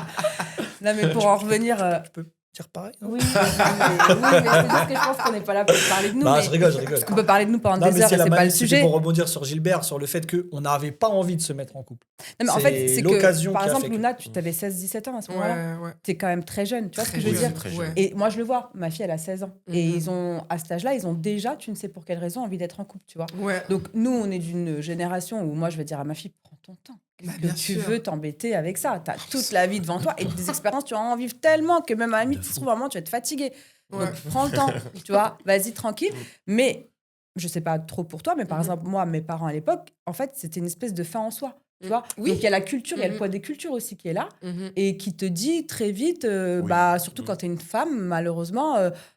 non, mais pour en revenir. Tu peux dire pareil, non? Oui, mais c'est juste que je pense qu'on n'est pas là pour parler de nous. Non, mais- je rigole. Parce qu'on peut parler de nous pendant Non, des mais heures et c'est pas le c'était sujet. pour rebondir sur Gilbert, sur le fait qu'on n'avait pas envie de se mettre en couple. Non, mais en c'est fait, c'est que, l'occasion par qui a exemple, fait que- Luna, tu avais 16-17 ans à ce moment-là. Ouais, ouais. Tu es quand même très jeune. Tu vois ce que je veux Très dire Très jeune, jeune. ouais. Et moi, je le vois. Ma fille, elle a 16 ans. Et Mhm. ils ont, à cet âge-là, ils ont déjà, tu ne sais pour quelle raison, envie d'être en couple, tu vois. Ouais. Donc, nous, on est d'une génération où moi, je vais dire à ma fille, prends ton temps. Bah, Que bien tu sûr. veux t'embêter avec ça. Tu as toute la vie devant toi et des expériences, tu vas en vivre tellement que même à la limite, tu te trouves un moment, tu vas être fatigué. Ouais. Donc, prends le temps, tu vois, vas-y tranquille. Mais je sais pas trop pour toi, mais par Mhm. exemple, moi, mes parents à l'époque, en fait, c'était une espèce de fin en soi. Tu vois. Oui. Donc, il y a la culture, il y a le Mhm. poids des cultures aussi qui est là Mhm. et qui te dit très vite, Oui. surtout quand tu es une femme, malheureusement,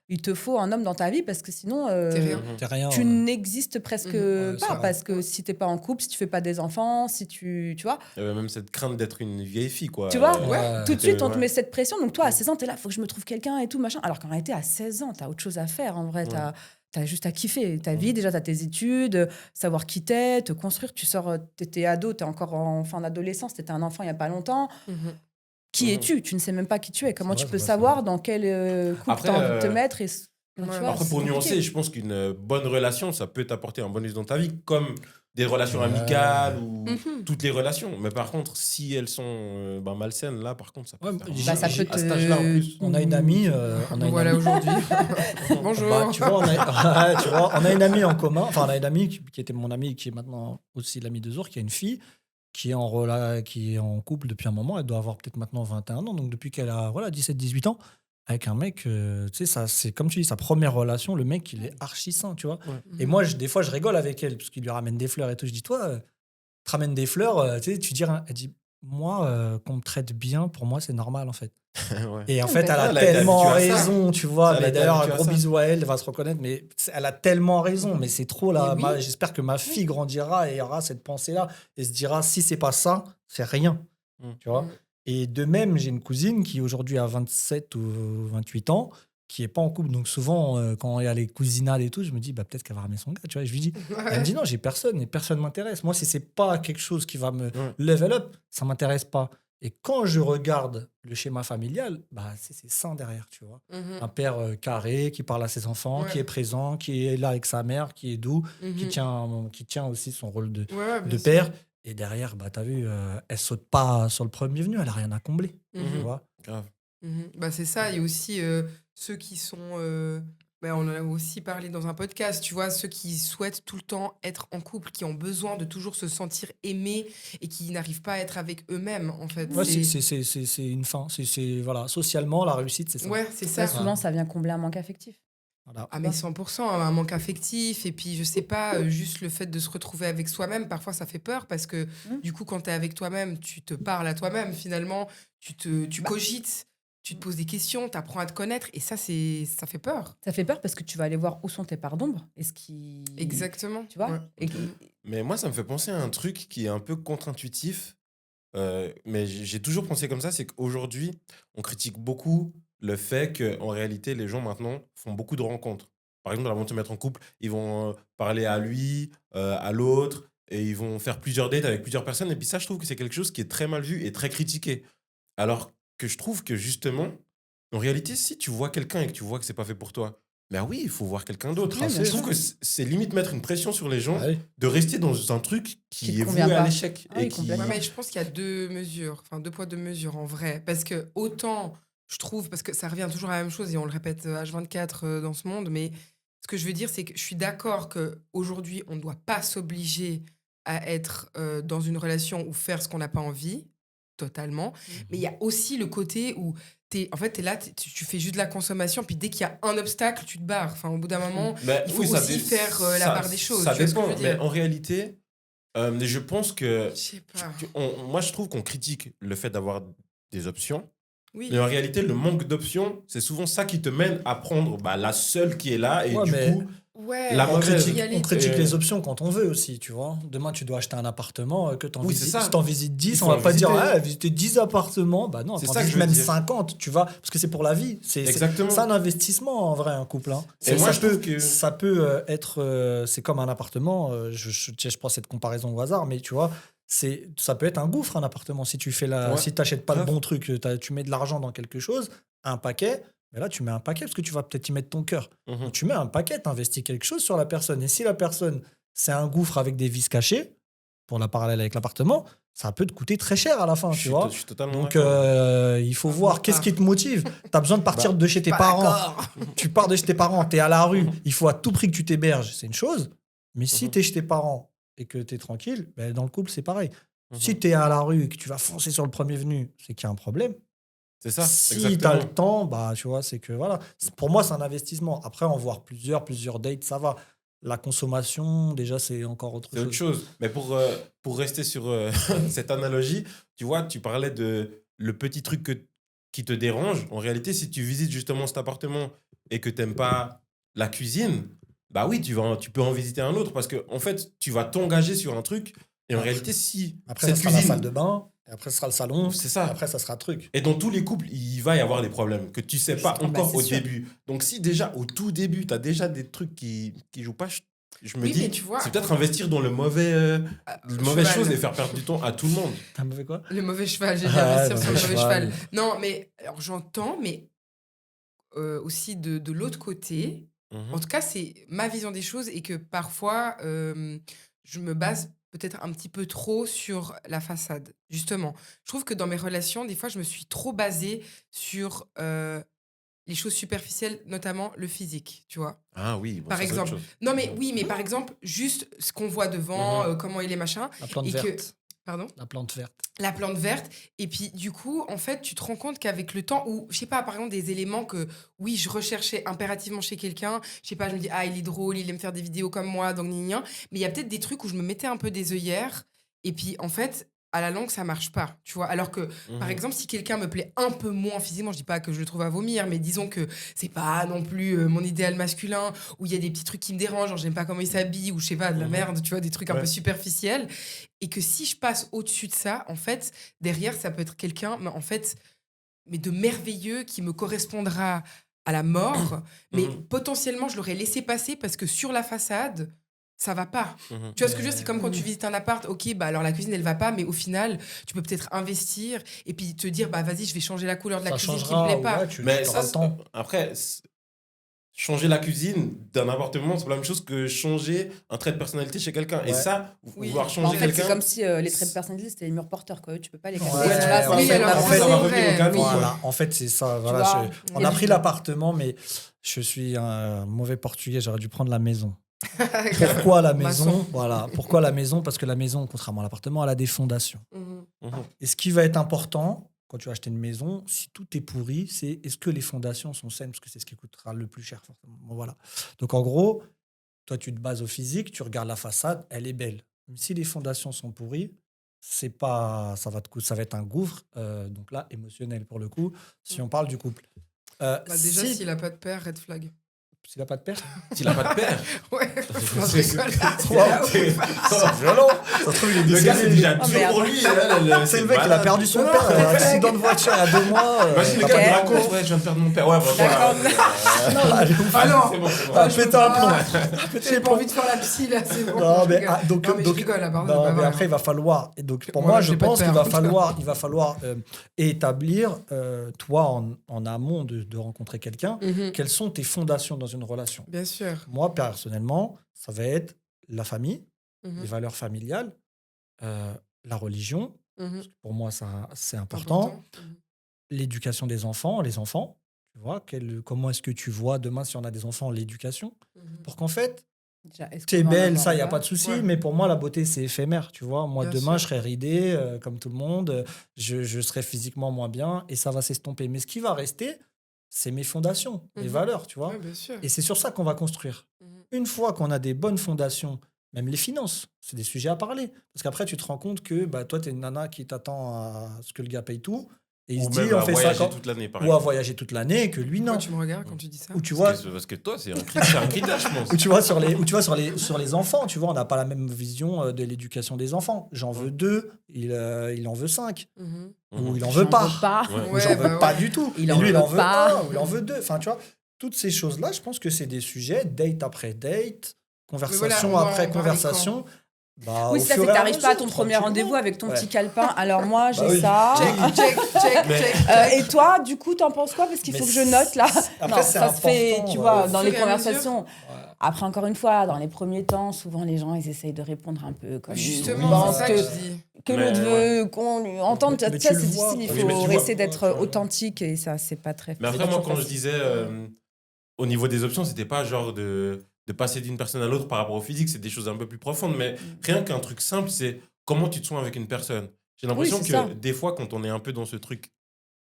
il te faut un homme dans ta vie parce que sinon, T'es rien. T'es rien. tu n'existes presque Mhm. Ouais, c'est pas. vrai. Parce que si tu n'es pas en couple, si tu fais pas des enfants, si tu vois, Il y avait même cette crainte d'être une vieille fille, quoi. Tu vois, Ouais. tout de suite, on te ouais. met cette pression. Donc, toi, à 16 ans, tu es là, il faut que je me trouve quelqu'un et tout, machin. Alors qu'en réalité, à 16 ans, tu as autre chose à faire. En vrai, Ouais. tu as juste à kiffer ta vie. Déjà, tu as tes études, savoir qui t'es, te construire. Tu sors, tu étais ado, tu es encore en fin d'adolescence, tu étais un enfant il n'y a pas longtemps. Mhm. Qui Mhm. es-tu? Tu ne sais même pas qui tu es. Comment C'est tu vrai, peux c'est vrai, savoir dans quel couple Après, tu as envie de te mettre donc, ouais. tu vois, Après, c'est pour compliqué. nuancer, je pense qu'une bonne relation, ça peut t'apporter un bonus dans ta vie, comme des relations Ouais. amicales ou Mhm. toutes les relations. Mais par contre, si elles sont malsaines, là, par contre, ça peut Ouais, faire j'ai- mal. ça j'ai- peut À cet âge-là, en plus. On a une amie. On a une Voilà amie. aujourd'hui. Bonjour. Bah, tu vois, ouais, tu vois, on a une amie en commun. Enfin, on a une amie qui était mon amie, qui est maintenant aussi l'amie de Zour, qui a une fille qui est qui est en couple depuis un moment. Elle doit avoir peut-être maintenant 21 ans. Donc, depuis qu'elle a 17-18 ans, avec un mec, tu sais, ça, c'est comme tu dis, sa première relation. Le mec, il est archi sain, tu vois. Ouais. Et moi, des fois, je rigole avec elle, parce qu'il lui ramène des fleurs et tout. Je dis, toi, te ramène des fleurs, tu sais, tu dis rien. Elle dit, moi, qu'on me traite bien, pour moi, c'est normal, en fait. Ouais. Et en Ouais, fait, bah, elle a elle a été tellement habituée à ça. raison, tu vois. Elle a Mais été d'ailleurs, un habituée à gros ça. bisou à elle, elle va se reconnaître. Mais elle a tellement raison. Mais c'est trop là. Mais oui. J'espère que ma fille grandira et aura cette pensée-là et se dira, si c'est pas ça, c'est rien. Mm. Tu vois. Mm. Et de même, j'ai une cousine qui aujourd'hui a 27 ou 28 ans, qui est pas en couple. Donc souvent, quand il y a les cousinades et tout, je me dis, bah, peut-être qu'elle va ramener son gars. Tu vois. Et je lui dis, elle me dit, non, j'ai personne et personne m'intéresse. Moi, si c'est pas quelque chose qui va me Ouais. level up, ça m'intéresse pas. Et quand je regarde le schéma familial, bah, c'est sain derrière, tu vois. Mhm. Un père carré qui parle à ses enfants, Ouais. qui est présent, qui est là avec sa mère, qui est doux, Mhm. qui tient aussi son rôle de Ouais, bien sûr. père. Et derrière, bah, tu as vu, elle saute pas sur le premier venu, elle a rien à combler. Tu Mhm. vois. Grave. Mhm. Bah, c'est ça. Il y a aussi ceux qui sont. On en a aussi parlé dans un podcast, tu vois, ceux qui souhaitent tout le temps être en couple, qui ont besoin de toujours se sentir aimés et qui n'arrivent pas à être avec eux-mêmes, en fait. Ouais, C'est- c'est une fin. Voilà, socialement, la réussite, c'est ça. Ouais, c'est Ça, ça. souvent, ça vient combler un manque affectif. Voilà. Ah mais 100%, un manque affectif et puis je sais pas, juste le fait de se retrouver avec soi-même, parfois ça fait peur parce que du coup quand tu es avec toi-même, tu te parles à toi-même finalement, tu cogites, tu te poses des questions, tu apprends à te connaître et ça ça fait peur. Ça fait peur parce que tu vas aller voir où sont tes parts d'ombre et ce qui. Exactement. Tu vois Ouais. et, Mais moi, ça me fait penser à un truc qui est un peu contre-intuitif. Mais j'ai toujours pensé comme ça, c'est qu'aujourd'hui, on critique beaucoup le fait qu'en réalité, les gens maintenant font beaucoup de rencontres. Par exemple, avant de se mettre en couple, ils vont parler à lui, à l'autre, et ils vont faire plusieurs dates avec plusieurs personnes. Et puis ça, je trouve que c'est quelque chose qui est très mal vu et très critiqué. Alors que je trouve que justement, en réalité, si tu vois quelqu'un et que tu vois que c'est pas fait pour toi, ben oui, il faut voir quelqu'un d'autre. Oui, bien Je trouve sûr. que c'est limite mettre une pression sur les gens Ah oui. de rester dans un truc Qui qui te est voué convient à pas. l'échec. Ah oui, et qui... complètement. Ouais, mais je pense qu'il y a deux mesures, enfin deux poids, deux mesures en vrai. Parce que autant, je trouve, parce que ça revient toujours à la même chose et on le répète H24 dans ce monde, mais ce que je veux dire, c'est que je suis d'accord qu'aujourd'hui, on ne doit pas s'obliger à être dans une relation ou faire ce qu'on n'a pas envie, totalement. Mais il y a aussi le côté où en fait, t'es là, tu fais juste de la consommation, puis dès qu'il y a un obstacle, tu te barres. Enfin, au bout d'un moment, Ben il faut aussi faire la part des choses. Ça Tu vois ce que dépend, je veux mais dire en réalité, je pense que... Je sais pas. moi, je trouve qu'on critique le fait d'avoir des options. Oui. Mais en réalité, le manque d'options, c'est souvent ça qui te mène à prendre la seule qui est là. Et Ouais, du mais coup, Ouais. la On mauvaise. critique, y aller. on critique Et- les options quand on veut aussi, tu vois. Demain, tu dois acheter un appartement, que tu Oui, c'est ça. Si tu en visites 10, Il faut on va en pas dire, visiter. visiter 10 appartements. Bah non, C'est t'en ça que visites je veux même dire. 50, tu vois. Parce que c'est pour la vie. Exactement. C'est un investissement, en vrai, un couple. Hein. Et moi, je trouve que- Ça peut être... c'est comme un appartement. Je prends cette comparaison au hasard, mais tu vois, ça peut être un gouffre, un appartement. Si tu Ouais, t'achètes pas le grave. bon truc, tu mets de l'argent dans quelque chose, un paquet... Mais là, tu mets un paquet parce que tu vas peut-être y mettre ton cœur. Mhm. Donc, tu mets un paquet, tu investis quelque chose sur la personne. Et si la personne, c'est un gouffre avec des vis cachées, pour la parallèle avec l'appartement, ça peut te coûter très cher à la fin, tu vois. Je suis totalement Donc, d'accord. il faut Ah, voir bon, qu'est-ce ah. qui te motive. Tu as besoin de partir de chez tes Pas parents. d'accord. Tu pars de chez tes parents, tu es à la rue, il faut à tout prix que tu t'héberges, c'est une chose. Mais si Mhm. tu es chez tes parents et que tu es tranquille, ben, dans le couple, c'est pareil. Mhm. Si tu es à la rue et que tu vas foncer sur le premier venu, c'est qu'il y a un problème. C'est ça, Si tu as exactement. le temps, bah, tu vois, c'est que voilà. Pour moi, c'est un investissement. Après, en voir plusieurs dates, ça va. La consommation, déjà, c'est encore autre C'est autre chose. chose. Mais pour rester sur cette analogie, tu vois, tu parlais de le petit truc qui te dérange. En réalité, si tu visites justement cet appartement et que tu n'aimes pas la cuisine, bah oui, tu peux en visiter un autre parce que en fait, tu vas t'engager sur un truc. Et en Après- réalité, si Après, cette ça sera la cuisine, salle de bain, et après, ce sera le salon, c'est ça. et après, ça sera truc. Et dans tous les couples, il va y avoir des problèmes que tu sais pas Ah bah, encore c'est au sûr. début. Donc si déjà au tout début, tu as déjà des trucs qui jouent pas, je me Oui, mais dis, tu vois, c'est peut-être investir dans le mauvais, mauvaise cheval. chose et faire perdre du temps à tout le monde. T'as un mauvais quoi? Le mauvais cheval, j'ai dit Ah, investir sur le mauvais mauvais cheval. cheval. Non, mais alors j'entends, mais aussi de l'autre côté, en Mhm. tout cas, c'est ma vision des choses et que parfois, je me base peut-être un petit peu trop sur la façade. Justement, je trouve que dans mes relations, des fois, je me suis trop basée sur les choses superficielles, notamment le physique, tu vois. Ah oui, bon, Par ça, c'est autre exemple. chose. Non, mais oui, mais par exemple, juste ce qu'on voit devant, Mhm. comment il est, machin. La plante Et que. verte. Pardon? La plante verte. La plante verte. Et puis, du coup, en fait, tu te rends compte qu'avec le temps, ou, je sais pas, par exemple, des éléments que, oui, je recherchais impérativement chez quelqu'un, je sais pas, je me dis, ah, il est drôle, il aime faire des vidéos comme moi, donc gna gna gna. Mais il y a peut-être des trucs où je me mettais un peu des œillères, et puis, en fait, à la longue, ça marche pas, tu vois. Alors que, par Mhm. exemple, si quelqu'un me plaît un peu moins physiquement, je dis pas que je le trouve à vomir, mais disons que c'est pas non plus mon idéal masculin, où il y a des petits trucs qui me dérangent, genre j'aime pas comment il s'habille, ou je sais pas, de la Mhm. merde, tu vois, des trucs un Ouais. peu superficiels. Et que si je passe au-dessus de ça, en fait, derrière, ça peut être quelqu'un, mais en fait, mais de merveilleux qui me correspondra à la mort, mais Mhm. potentiellement, je l'aurais laissé passer parce que sur la façade, ça va pas. Mhm. Tu vois ce que je veux dire? C'est comme quand Oui. tu visites un appart, ok, bah alors la cuisine, elle va pas, mais au final, tu peux peut-être investir et puis te dire, bah vas-y, je vais changer la couleur de la Ça cuisine qui me changera, plaît pas. ouais, tu Mais auras ça, le temps. après, changer la cuisine d'un appartement, c'est pas la même chose que changer un trait de personnalité chez quelqu'un. Et Ouais. ça, Oui. vouloir Bah, en changer fait, c'est quelqu'un. comme si les traits de personnalité, c'était les murs porteurs, quoi. Tu peux pas les casser. Ouais, Ils sont là, ouais, ça oui, fait alors pas ça, fait, c'est avancer. vrai. au calme, Oui. Voilà, en fait, c'est ça. Voilà, vois, on oui. a pris l'appartement, mais je suis un mauvais portugais, j'aurais dû prendre la maison. Pourquoi la maison? Maçon. Voilà. Pourquoi la maison? Parce que la maison, contrairement à l'appartement, elle a des fondations. Mhm. Mhm. Et ce qui va être important quand tu vas acheter une maison, si tout est pourri, c'est est-ce que les fondations sont saines? Parce que c'est ce qui coûtera le plus cher, forcément. Bon, voilà. Donc, en gros, toi, tu te bases au physique, tu regardes la façade, elle est belle. Mais si les fondations sont pourries, c'est pas, ça va être un gouffre. Donc là, émotionnel pour le coup, si on parle du couple. Bah déjà, Si- s'il a pas de père, red flag. S'il n'a pas de père, S'il a pas de père. Ouais, non, je C'est- rigole. c'est- violent. Ça se trouve, il est Le gars, c'est décédé. déjà Oh, dur merde. pour lui. C'est le mec, il a perdu son père. Accident de voiture il y a 2 mois. Imagine le Ok. gars qui raconte, ouais, je viens de perdre mon père. Ouais, bon, D'accord. Allez, ouf. Alors, c'est bon, c'est bon. Ah, péter un plomb. j'ai pas envie de faire la psy là, c'est bon. Non, je mais, rigole. donc, Non, mais je donc- rigole là, pardon. non, c'est pas mais vrai, après, hein. il va falloir. Et donc, pour Moi, moi, j'ai je pas de pense père, qu'il va en tout cas. falloir établir, toi, en amont de rencontrer quelqu'un, Mhm. quelles sont tes fondations dans une relation. Bien sûr. Moi, personnellement, ça va être la famille, Mhm. les valeurs familiales, la religion. Mhm. Pour moi, ça, c'est important. Mhm. L'éducation des enfants, les enfants. Tu vois, comment est-ce que tu vois demain, si on a des enfants, l'éducation? Mhm. Pour qu'en fait, Déjà, est-ce t'es qu'on va en belle, avoir ça, il ou n'y a pas de souci, Ouais. mais pour moi, la beauté, c'est éphémère, tu vois. Moi, Bien demain, sûr. je serai ridé, comme tout le monde, je serai physiquement moins bien, et ça va s'estomper. Mais ce qui va rester, c'est mes fondations, mes Mhm. valeurs, tu vois. Ouais, bien sûr. Et c'est sur ça qu'on va construire. Mhm. Une fois qu'on a des bonnes fondations, même les finances, c'est des sujets à parler. Parce qu'après, tu te rends compte que bah, toi, tu es une nana qui t'attend à ce que le gars paye tout, et il Ou se dit, même on à fait voyager 50 toute l'année, par ou à voyager toute l'année, et que lui, non. Pourquoi tu me regardes quand tu dis ça? Ou tu vois, Parce que toi, c'est un critère, je pense. ou tu vois sur les enfants, tu vois, on n'a pas la même vision de l'éducation des enfants. J'en veux 2, il en veut 5. Mhm. Ou il en J'en veut pas. Ouais. Ou j'en veux bah pas ouais. du tout. Il Et en lui, il veut en veut pas. 1, ou il en veut 2. Enfin, tu vois, toutes ces choses-là, je pense que c'est des sujets, date après date, conversation on va en après parler conversation. Bah, Oui, au c'est ça, fur c'est que et à t'arrives pas à ton mesure, premier tranquillement. rendez-vous avec ton Ouais. petit calepin. Alors moi, j'ai Bah oui. ça. Check, Mais- check. Et toi, du coup, t'en penses quoi? Parce qu'il Mais faut que je note là. après, Non, c'est ça se fait, important, tu ouais. vois, Au dans fur les et à conversations. Ouais. Après, encore une fois, dans les premiers temps, souvent les gens, ils essayent de répondre un peu comme Justement, ils pensent c'est ça que que, je dis. Mais l'autre veut qu'on lui entende. Mais Ça, tu le c'est vois, difficile. Il quoi. Oui, faut mais tu essayer vois, d'être tu vois. authentique et ça, c'est pas très Mais c'est après, pas moi, toujours quand je facile. disais, au niveau des options, c'était pas genre de passer d'une personne à l'autre par rapport au physique, c'est des choses un peu plus profondes. Mais rien qu'un truc simple, c'est comment tu te sens avec une personne. J'ai l'impression c'est ça. que des fois, quand on est un peu dans ce truc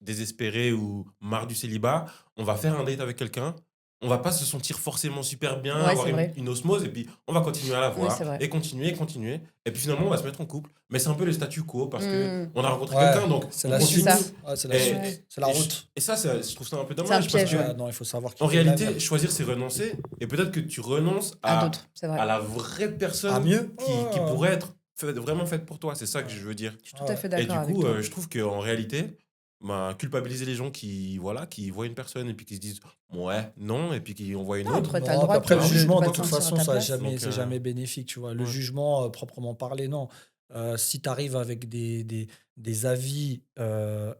désespéré ou marre du célibat, on va faire un date avec quelqu'un on va pas se sentir forcément super bien, Ouais, avoir c'est vrai. une osmose, et puis on va continuer à la Oui, voir, c'est vrai. et continuer, continuer. Et puis finalement, on va se mettre en couple. Mais c'est un peu le statu quo, parce que Mm. on a rencontré Ouais, quelqu'un, donc c'est on la continue. suite. Ouais, c'est la Et, suite. Ouais. C'est la et je- route. et ça, je trouve ça un peu C'est un dommage, parce piège, que ouais. Non, il faut savoir en qu'il fait réalité, choisir, c'est renoncer. Et peut-être que tu renonces À à d'autres, c'est vrai. la vraie personne à mieux. qui pourrait être vraiment faite pour toi. C'est ça que je veux dire. Je suis tout à fait Et d'accord du avec coup, toi. je trouve qu'en réalité, culpabiliser les gens qui voient une personne et puis qui se disent ouais, non, et puis qui en voient une Non, autre. après, t'as le Non, droit puis après, le de jugement, pas de te toute sentir à façon, ta ça place. Donc, c'est jamais bénéfique, tu vois. Le ouais. jugement, proprement parlé, non. Si tu arrives avec des avis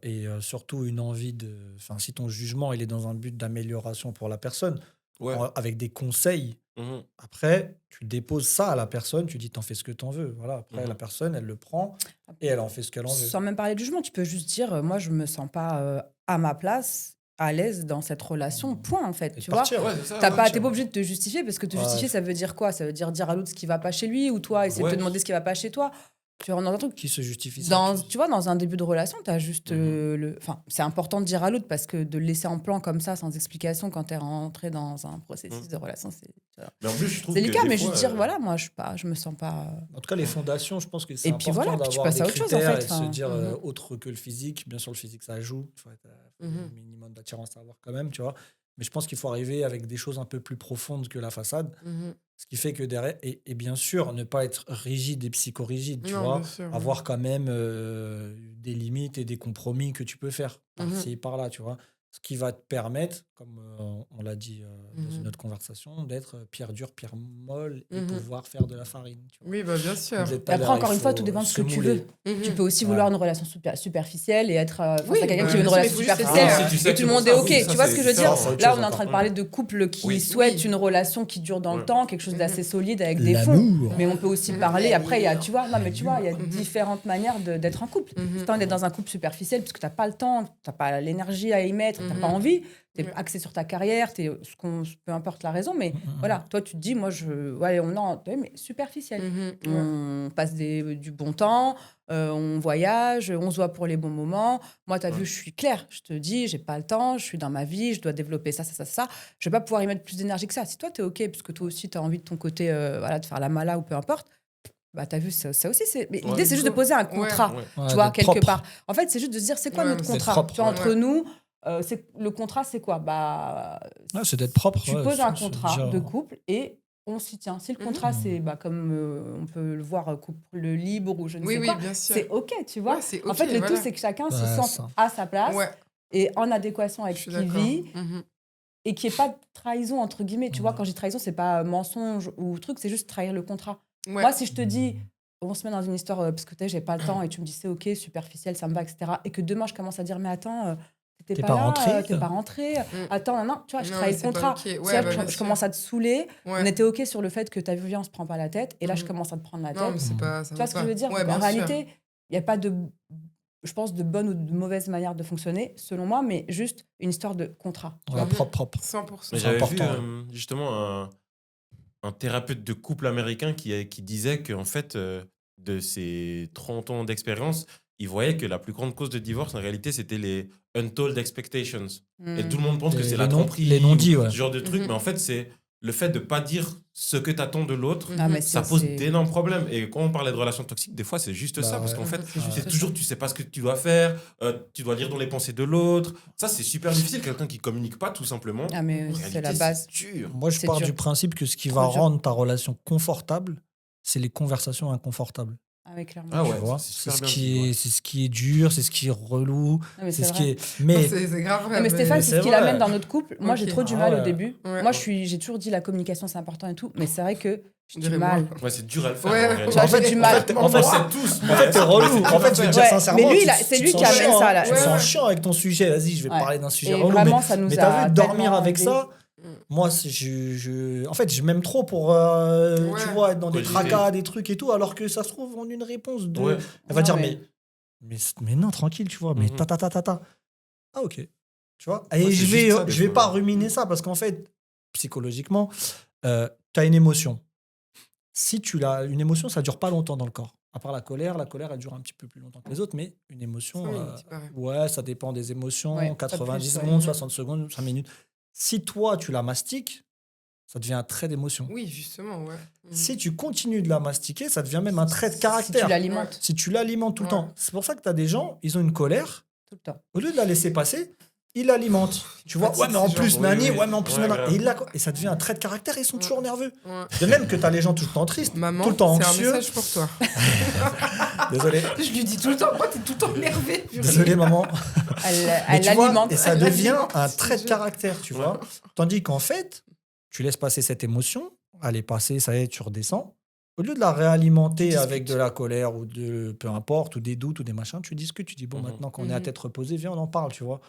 et surtout une envie de... Enfin, si ton jugement, il est dans un but d'amélioration pour la personne, Ouais. avec des conseils, Mhm. après, tu déposes ça à la personne, tu dis, t'en fais ce que t'en veux. Voilà. Après, Mhm. la personne, elle le prend et elle en fait ce qu'elle en veut. Sans même parler de jugement, tu peux juste dire moi, je me sens pas à ma place, à l'aise dans cette relation. Point, en fait. Et Tu de vois, partir. Ouais, c'est ça. t'es ouais. pas obligé de te justifier parce que te Ouais. justifier, ça veut dire quoi? Ça veut dire à l'autre ce qui va pas chez lui ou toi essayer de te Ouais. demander ce qui va pas chez toi. Tu rentres dans un truc. Qui se justifie ça Tu vois, dans un début de relation, t'as juste Mhm. Enfin, c'est important de dire à l'autre parce que de le laisser en plan comme ça, sans explication, quand t'es rentré dans un processus Mhm. de relation, c'est Mais en plus, je trouve délicat. que des Mais fois, juste dire, voilà, moi, je me sens pas. En tout cas, les fondations, je pense que c'est Et puis important voilà, puis tu d'avoir passes des à autre chose, en critères fait. et de se Enfin, dire mhm. autre que le physique. Bien sûr, le physique, ça joue. Il faut un Mhm. minimum d'attirance à avoir quand même, tu vois. Mais je pense qu'il faut arriver avec des choses un peu plus profondes que la façade. Mhm. Ce qui fait que derrière, et bien sûr, ne pas être rigide et psychorigide, tu Non, vois. bien sûr. Avoir quand même des limites et des compromis que tu peux faire par-ci et par-là, tu vois. Ce qui va te permettre, comme on l'a dit dans une autre conversation, d'être pierre dure, pierre molle et Mhm. pouvoir faire de la farine. Tu vois. Oui, bah, bien sûr. Comme je disais tout Et à après, l'heure, encore il une fois, faut, tout dépend de ce que se tu mouler. veux. Mhm. Tu peux aussi Ouais. vouloir une relation superficielle et être face Oui, à quelqu'un bah, qui veut une mais relation faut juste superficielle. essayer. Si tu sais Et que tout le c'est monde pour est ça, OK. oui, Tu ça, vois c'est ce que je veux dire? différent. Ça, c'est autre Là, chose on est en train de encore. parler de couples qui Oui. souhaitent Oui. une relation qui dure dans le Ouais. temps, quelque chose d'assez solide avec des fonds. L'amour. Mais on peut aussi parler. Après, il y a, tu vois, non, mais tu vois, il y a Mhm. différentes manières d'être en couple. Mhm. Si t'as envie d'être dans un couple superficiel parce que t'as pas le temps, t'as pas l'énergie à y mettre, t'as Mhm. pas envie, t'es Ouais. axé sur ta carrière, peu importe la raison, mais voilà, toi tu te dis, moi ouais, mais superficiel. Mhm. Ouais. On passe du bon temps, on voyage, on se voit pour les bons moments. Moi, tu as vu, je suis claire. Je te dis, j'ai pas le temps, je suis dans ma vie, je dois développer ça, ça, ça, ça. Je vais pas pouvoir y mettre plus d'énergie que ça. Si toi, tu es OK, parce que toi aussi, tu as envie de ton côté voilà, de faire la mala ou peu importe, bah, tu as vu, ça aussi. Mais Ouais. l'idée, c'est juste de poser un contrat, Ouais. tu vois, d'être quelque propre. part. En fait, c'est juste de se dire, c'est quoi Ouais, notre d'être contrat propre, tu vois, ouais. entre nous, le contrat, c'est quoi bah, Ouais, c'est d'être propre. tu ouais, poses un se contrat dire- de couple et on s'y tient. Si le contrat, Mhm. c'est comme on peut le voir, couple libre ou je ne Oui, sais oui, quoi, bien sûr. c'est OK, tu vois. Ouais, c'est En OK, fait, le voilà. tout, c'est que chacun se Ouais, sente ça. à sa place Ouais, et en adéquation avec je ce suis qu'il d'accord. vit Mhm. et qu'il n'y ait pas de trahison, entre guillemets. Tu vois, Mhm. quand j'ai trahison, c'est pas mensonge ou truc, c'est juste trahir le contrat. Ouais. Moi, si je te dis, on se met dans une histoire parce que j'ai pas le temps et tu me dis c'est OK, superficiel, ça me va, etc. Et que demain, je commence à dire, mais attends, t'es T'es pas pas là, rentré t'es pas rentré. Attends, non, tu vois, je Non, trahis mais le c'est pas contrat. OK. Ouais, C'est-à-dire bah, que bien je sûr. commence à te saouler. Ouais. On était OK sur le fait que ta vie, on se prend pas la tête. Et là, je Mhm. commence à te prendre la Non, mais tête. c'est pas. Ça Tu va vois ce que pas. je veux dire? Ouais, Donc, en bien sûr. réalité, il n'y a pas je pense, de bonne ou de mauvaise manière de fonctionner, selon moi, mais juste une histoire de contrat. tu Ouais, vois. propre, propre. 100%. Mais C'est j'avais vu important, justement un thérapeute de couple américain qui disait qu'en fait, de ses 30 ans d'expérience, il voyait que la plus grande cause de divorce, en réalité, c'était les untold expectations. Et tout le monde pense que c'est la tromperie les non-dits, ou ouais. ce genre de truc, Mhm. mais en fait, c'est le fait de pas dire ce que tu attends de l'autre. Ah, mais Ça pose d'énormes problèmes. Et quand on parlait de relations toxiques, des fois, c'est juste Bah ça. Parce ouais. qu'en fait, C'est juste c'est ça. toujours, tu sais pas ce que tu dois faire, tu dois lire dans les pensées de l'autre. Ça, c'est super difficile. Quelqu'un qui communique pas, tout simplement. Ah, mais En c'est réalité, la base. c'est dur. Moi, je C'est pars dur. du principe que ce qui Trop va dur. rendre ta relation confortable, c'est les conversations inconfortables. Ah, mais clairement. Ah ouais, Tu vois, c'est c'est super ce bien qui dit, ouais. est, c'est ce qui est dur, c'est ce qui est relou, Ah, mais c'est c'est ce qui vrai. est. Non, Mais c'est grave vrai. Ah, mais Stéphane, mais c'est c'est ce qu'il vrai. amène dans notre couple. Moi, j'ai Ok. trop du Ah mal ouais. au début. Ouais. Moi, j'ai toujours dit la communication, c'est important et tout. Mais c'est vrai que j'ai du Dirais-moi. mal. Ouais, c'est dur à le faire. Ouais, en ouais. réalité. Tu vois, j'ai du mal. On fait, le sait tous. en fait, t'es relou. En fait, je veux dire Ouais, sincèrement. mais lui, tu- c'est tu lui te qui sens amène chiant, ça, là. Tu te Ouais, sens ouais. chiant avec ton sujet. Vas-y, je vais Ouais. parler d'un sujet Et relou. vraiment, mais ça nous mais a t'as vu, dormir tellement avec aidé. ça, moi, en fait, je m'aime trop pour, Ouais. tu vois, être dans des Cogiter. tracas, des trucs et tout, alors que ça se trouve en une réponse de. Ouais. Elle va Ah dire, ouais. mais non, tranquille, tu vois, mais Mhm. ta. Ah, ok. Tu vois, Ouais, et c'est je juste ça, vais, des je vais fois. pas ruminer ça parce qu'en fait, psychologiquement, t'as une émotion. Si tu l'as, une émotion, ça dure pas longtemps dans le corps. À part la colère, elle dure un petit peu plus longtemps que les autres, mais une émotion, 5 minutes, il paraît. ouais, ça dépend des émotions, Ouais, pas 90 plus, ouais. secondes, 60 secondes, 5 minutes. Si toi, tu la mastiques, ça devient un trait d'émotion. Oui, justement, ouais. Si tu continues de la mastiquer, ça devient même un trait de Si caractère. tu l'alimentes Si tu l'alimentes tout le Ouais. temps. C'est pour ça que tu as des gens, ils ont une colère. tout le temps. Au lieu de la laisser passer, ils l'alimentent. Tu vois, fatigue, ouais, mais en ces plus, gens. nani, Oui, oui. ouais, mais en plus, Ouais, nana. grave. Et ça devient un trait de caractère et ils sont toujours nerveux. Ouais. De même que tu as les gens tout le temps tristes, Maman, tout le temps c'est un anxieux. message pour toi. Désolé, Je lui dis tout le temps, pourquoi t'es tout le temps énervé? désolé, maman. Elle Mais tu vois, alimente. et ça Elle devient alimente, un je te trait de jure. caractère, tu vois. Tandis qu'en fait, tu laisses passer cette émotion, elle est passée, ça y est, tu redescends. Au lieu de la réalimenter Tu avec discutes. de la colère ou de peu importe, ou des doutes ou des machins, tu discutes, tu dis bon, Mhm. maintenant qu'on est à Mhm. tête reposée, viens, on en parle, tu vois.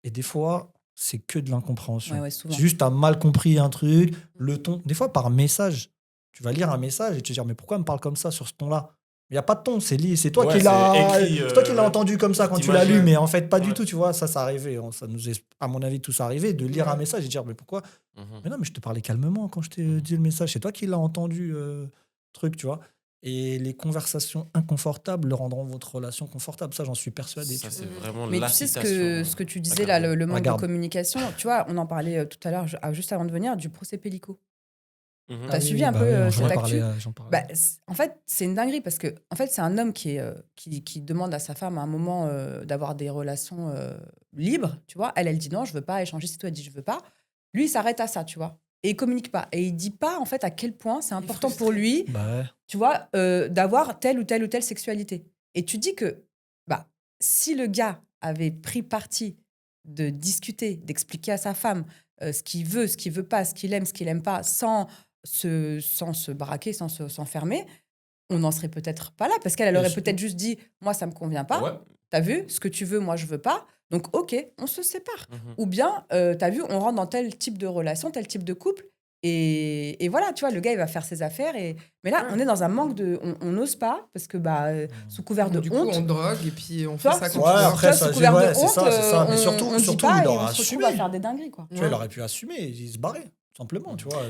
Et des fois, c'est que de l'incompréhension. Ouais, souvent. C'est juste, t'as mal compris un truc, le ton. Des fois, par message, tu vas lire un message et te dire mais pourquoi elle me parle comme ça sur ce ton-là? Il n'y a pas de ton, c'est toi Ouais, qui c'est l'as écrit, c'est toi qui l'as ouais. entendu comme ça quand tu T'imagines. l'as lu, mais en fait, pas du Ouais. tout, tu vois. Ça arrivait. Ça nous est, à mon avis, tous arrivé de lire Ouais. un message et dire mais pourquoi? Mhm. Mais non, mais je te parlais calmement quand je t'ai dit le message. C'est toi qui l'as entendu, truc, tu vois. Et les conversations inconfortables le rendront votre relation confortable. Ça, j'en suis persuadé. Ça, tu c'est vois. vraiment Mais tu la sais citation. ce que tu à disais là, garder. le manque Regarde. de communication, tu vois, on en parlait tout à l'heure, juste avant de venir, du procès Pellico. Mhm. T'as suivi un peu, j'en cette parlais, actu? j'en parlais. Bah, en fait, c'est une dinguerie parce que en fait, c'est un homme qui demande à sa femme à un moment d'avoir des relations libres, tu vois. Elle dit non, je veux pas échanger. Si toi, elle dit je veux pas. Lui, il s'arrête à ça, tu vois. Et il communique pas. Et il dit pas, en fait, à quel point c'est est important pour frustré. lui, Bah ouais. tu vois, d'avoir telle ou telle ou telle sexualité. Et tu dis que bah, si le gars avait pris parti de discuter, d'expliquer à sa femme ce qu'il veut pas, ce qu'il aime pas, sans se braquer, sans s'enfermer, on n'en serait peut-être pas là. Parce qu'elle Bien aurait sûr. peut-être juste dit, moi, ça me convient pas. Ouais. T'as vu, ce que tu veux, moi, je veux pas. Donc, ok, on se sépare. Mhm. Ou bien, t'as vu, on rentre dans tel type de relation, tel type de couple. Et voilà, tu vois, le gars, il va faire ses affaires. Mais là, Ouais. on est dans un manque de... On n'ose pas, parce que sous couvert de Du coup, honte... on drogue et puis on Tu fait vois, ça sous- quand Ouais, tu dors. après, tu vois, ça, sous couvert de c'est honte, ça, c'est ça. Mais on surtout, dit surtout, pas il et aura on se retrouve à assumé. faire des dingueries, quoi. Tu vois, il aurait pu assumer, il se barrer, simplement, tu vois.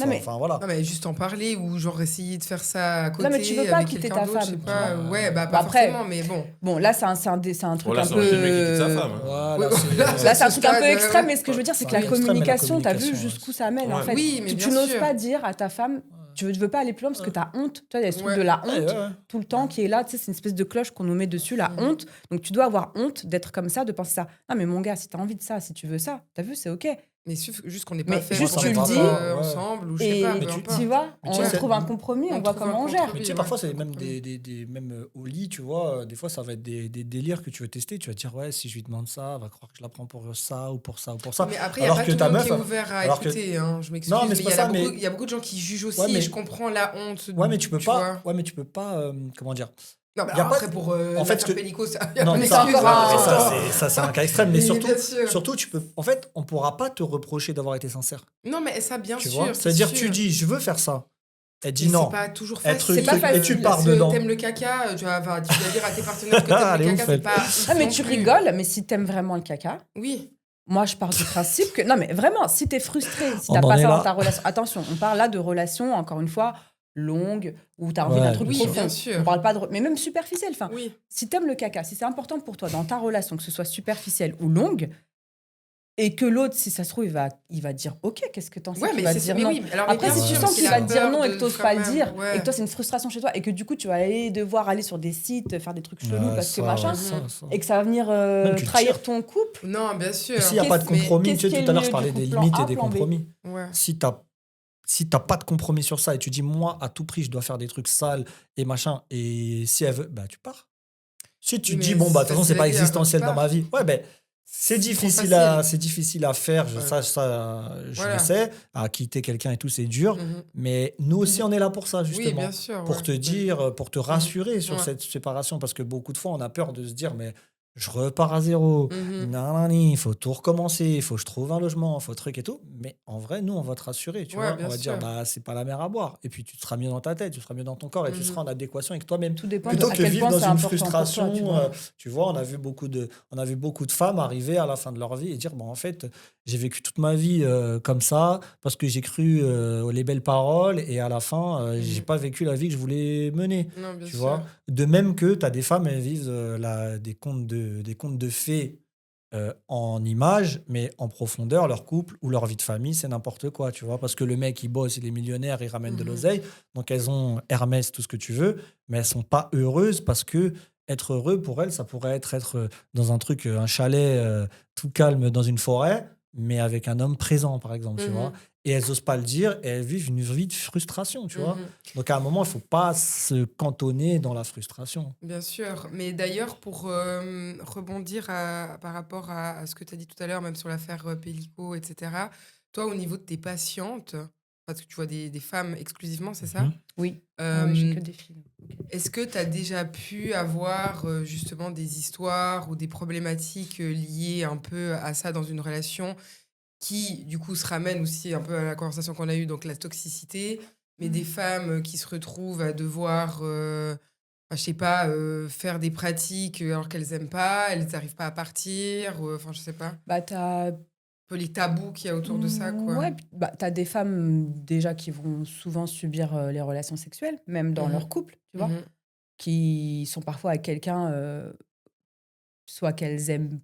mais- Enfin, voilà. Non, mais juste en parler ou genre essayer de faire ça à côté Non, mais tu veux pas avec quitter quelqu'un ta d'autre, je sais femme, tu pas. vois. Ouais, bah Bah, pas après, forcément, mais bon. Bon, là, c'est un truc Bon, là, un ça aurait été mieux qu'il quitte sa peu... femme. hein. Voilà, Oui, c'est- voilà. Là, c'est un ce truc un peu stade, extrême, ouais. mais ce que je veux dire, c'est que Ouais, la l'extrême, mais la communication, t'as vu communication, jusqu'où ça mène, en Ouais. fait. Oui, mais tu bien n'oses sûr. pas dire à ta femme, tu veux pas aller plus loin parce que t'as honte. Toi, il y a ce truc Ouais. de la Ouais, honte ouais, ouais. tout le temps qui est là, tu sais, c'est une espèce de cloche qu'on nous met dessus, la Mhm. honte. Donc, tu dois avoir honte d'être comme ça, de penser ça. Non, mais mon gars, si t'as envie de ça, si tu veux ça, t'as vu, c'est OK. Mais juste qu'on n'est pas Mais fait juste pour tu le être dis, ensemble ou je sais Et pas, peu Mais importe. tu vois, Mais on tu sais, trouve un compromis, on on voit trouve un comment on gère. compromis. Mais tu sais, Ouais, parfois, c'est je même comprends. même au lit, tu vois, des fois, ça va être des délires que tu veux tester. Tu vas te dire, ouais, si je lui demande ça, elle va croire que je la prends pour ça ou pour ça ou pour ça. Mais après, il n'y a Alors pas que tout ta le monde meuf, qui est ouvert à alors que- écouter. Hein, je m'excuse, Non, mais mais c'est il pas y, ça, a beaucoup- mais- il y a beaucoup de gens qui jugent aussi Ouais, mais- et je comprends la honte. Ouais, mais tu peux vois. pas. Ouais, mais tu peux pas. Comment dire? Non, mais Y a après, pas de- pour en fait, l'affaire que- Pénicaud, ça Non, on mais est ça, excuse, encore hein. un- ça, c'est un cas extrême. Mais Oui, surtout, bien sûr. surtout, tu peux. En fait, on pourra pas te reprocher d'avoir été sincère. Non, mais ça, bien Tu sûr. vois? c'est C'est-à-dire, sûr. tu dis, je veux faire ça. Elle dit Mais non. c'est pas toujours Elle facile. truc, C'est pas et tu facile. pars Parce que dedans. t'aimes le caca, tu vas dire à tes partenaires que t'aimes Elle est le ouf, caca, c'est elle. pas... Ah, mais non tu plus. rigoles, mais si t'aimes vraiment le caca, Oui. moi, je pars du principe que... Non, mais vraiment, si t'es frustré, si On t'as en pas est ça là. dans ta relation... Attention, on parle là de relations, encore une fois, longues, où t'as envie Ouais, d'un truc oui, profond. bien sûr. On parle pas de... Mais même superficiel, enfin... Oui. Si t'aimes le caca, si c'est important pour toi dans ta relation, que ce soit superficiel ou longue, et que l'autre, si ça se trouve, il va dire « Ok, qu'est-ce que t'en sais Ouais, qu'il mais va c'est te dire mais non. oui. Alors, Après, mais si bien tu sûr, sens c'est qu'il la va te dire peur non et de que t'oses quand pas le même, dire, ouais. et que toi, c'est une frustration chez toi, et que du coup, tu vas aller devoir aller sur des sites, faire des trucs chelous Ouais, parce que ça, machin, ça. et que ça va venir Même tu le trahir tires. ton couple. Non, bien sûr. Et s'il n'y a pas de Qu'est-ce- mais compromis, qu'est-ce tu sais, qui est tout à l'heure, le je mieux, parlais du des coup, plan limites A, et des plan B? compromis. Ouais. Si t'as pas de compromis sur ça et tu dis, moi, à tout prix, je dois faire des trucs sales et machin, et si elle veut, bah, tu pars. Si tu Oui, te dis, mais bon, bah, de toute c'est façon, c'est pas facile à dire, existentiel tu dans ma pars. vie. Ouais, ben, c'est trop difficile, facile. c'est difficile à faire, Ouais. ça, je Voilà. le sais. À quitter quelqu'un et tout, c'est dur. Mhm. Mais nous aussi, on est là pour ça, justement. Oui, bien sûr. Pour ouais. te dire, pour te rassurer sur Ouais. cette séparation. Parce que beaucoup de fois, on a peur de se dire, mais je repars à zéro. Mhm. Nanani, il faut tout recommencer, il faut que je trouve un logement, il faut truc et tout. Mais en vrai, nous, on va te rassurer. Tu Ouais, vois, bien on va sûr. dire, bah, c'est pas la mer à boire. Et puis, tu seras mieux dans ta tête, tu seras mieux dans ton corps et tu Mhm. seras en adéquation avec toi-même. Tout dépend Plutôt de à que quel vivre point dans c'est une important pour frustration, toi, tu vois. tu vois, on a vu beaucoup de femmes arriver à la fin de leur vie et dire, bon, en fait, j'ai vécu toute ma vie comme ça parce que j'ai cru aux les belles paroles et à la fin, j'ai Mhm. pas vécu la vie que je voulais mener. Non, bien Tu sûr. vois, de même que tu as des femmes, elles vivent des contes de fées en image, mais en profondeur, leur couple ou leur vie de famille, c'est n'importe quoi, tu vois. Parce que le mec, il bosse, il est millionnaire, il ramène de Mhm. l'oseille. Donc, elles ont Hermès, tout ce que tu veux, mais elles sont pas heureuses parce que être heureux, pour elles, ça pourrait être dans un truc, un chalet tout calme dans une forêt, mais avec un homme présent, par exemple, tu vois. Mhm. Et elles osent pas le dire et elles vivent une vie de frustration, tu vois. Mhm. Donc, à un moment, il faut pas se cantonner dans la frustration. Bien sûr, mais d'ailleurs, pour rebondir par rapport à ce que tu as dit tout à l'heure, même sur l'affaire Pellico, etc., toi, au niveau de tes patientes, parce que tu vois des femmes exclusivement, c'est ça? Mhm. Oui. Ah ouais, j'ai Euh, que des filles. Est-ce que tu as déjà pu avoir justement des histoires ou des problématiques liées un peu à ça dans une relation qui, du coup, se ramènent aussi un peu à la conversation qu'on a eue, donc la toxicité, mais des femmes qui se retrouvent à devoir, enfin, je sais pas, faire des pratiques alors qu'elles aiment pas, elles n'arrivent pas à partir, enfin, je sais pas, un Bah, t'as peu les tabous qu'il y a autour de ça, quoi. ouais, bah, t'as des femmes déjà qui vont souvent subir les relations sexuelles, même dans leur Mhm. couple, tu vois, Mhm. qui sont parfois avec quelqu'un, soit qu'elles aiment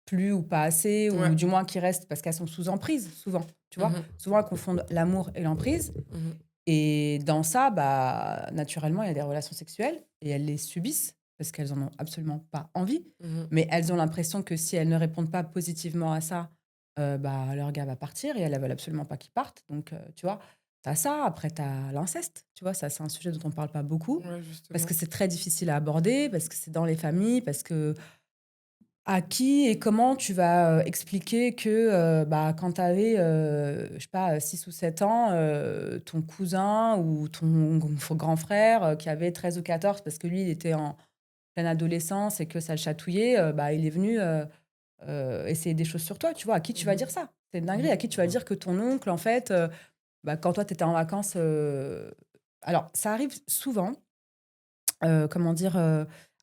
plus ou pas assez, Ouais. ou du moins qui restent parce qu'elles sont sous emprise, souvent, tu vois. Mhm. Souvent, elles confondent l'amour et l'emprise. Mhm. Et dans ça, bah, naturellement, il y a des relations sexuelles et elles les subissent parce qu'elles en ont absolument pas envie. Mhm. Mais elles ont l'impression que si elles ne répondent pas positivement à ça, bah, leur gars va partir et elles ne veulent absolument pas qu'il parte. Donc, tu vois, tu as ça. Après, tu as l'inceste. Tu vois, ça, c'est un sujet dont on ne parle pas beaucoup Ouais, parce justement. que c'est très difficile à aborder, parce que c'est dans les familles, parce que à qui et comment tu vas expliquer que bah, quand tu avais, je sais pas, 6 ou 7 ans, ton cousin ou ton grand frère qui avait 13 ou 14 parce que lui, il était en pleine adolescence et que ça le chatouillait, bah, il est venu essayer des choses sur toi, tu vois. À qui tu vas Mhm. dire ça? C'est une dinguerie. À qui tu vas dire que ton oncle, en fait, bah, quand toi, tu étais en vacances. Alors, ça arrive souvent, comment dire,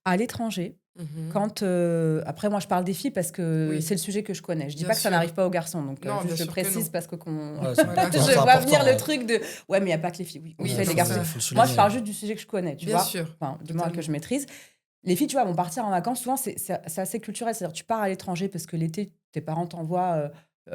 à l'étranger. Mhm. Quand, après, moi, je parle des filles parce que Oui, c'est le sujet que je connais. Je dis bien pas que ça sûr. n'arrive pas aux garçons. Donc, Non, bien juste je sûr que non. précise parce que Ouais, c'est Voilà. important, je c'est vois venir important, le ouais. truc de ouais, mais il n'y a pas que les filles. Oui, on Oui, fait les c'est garçons. ça. Faut le Moi, je souligner. parle juste du sujet que je connais, tu Bien vois. sûr. Enfin, du moins que Totalement. je maîtrise. Les filles, tu vois, vont partir en vacances. Souvent, c'est assez culturel. C'est-à-dire, tu pars à l'étranger parce que l'été, tes parents t'envoient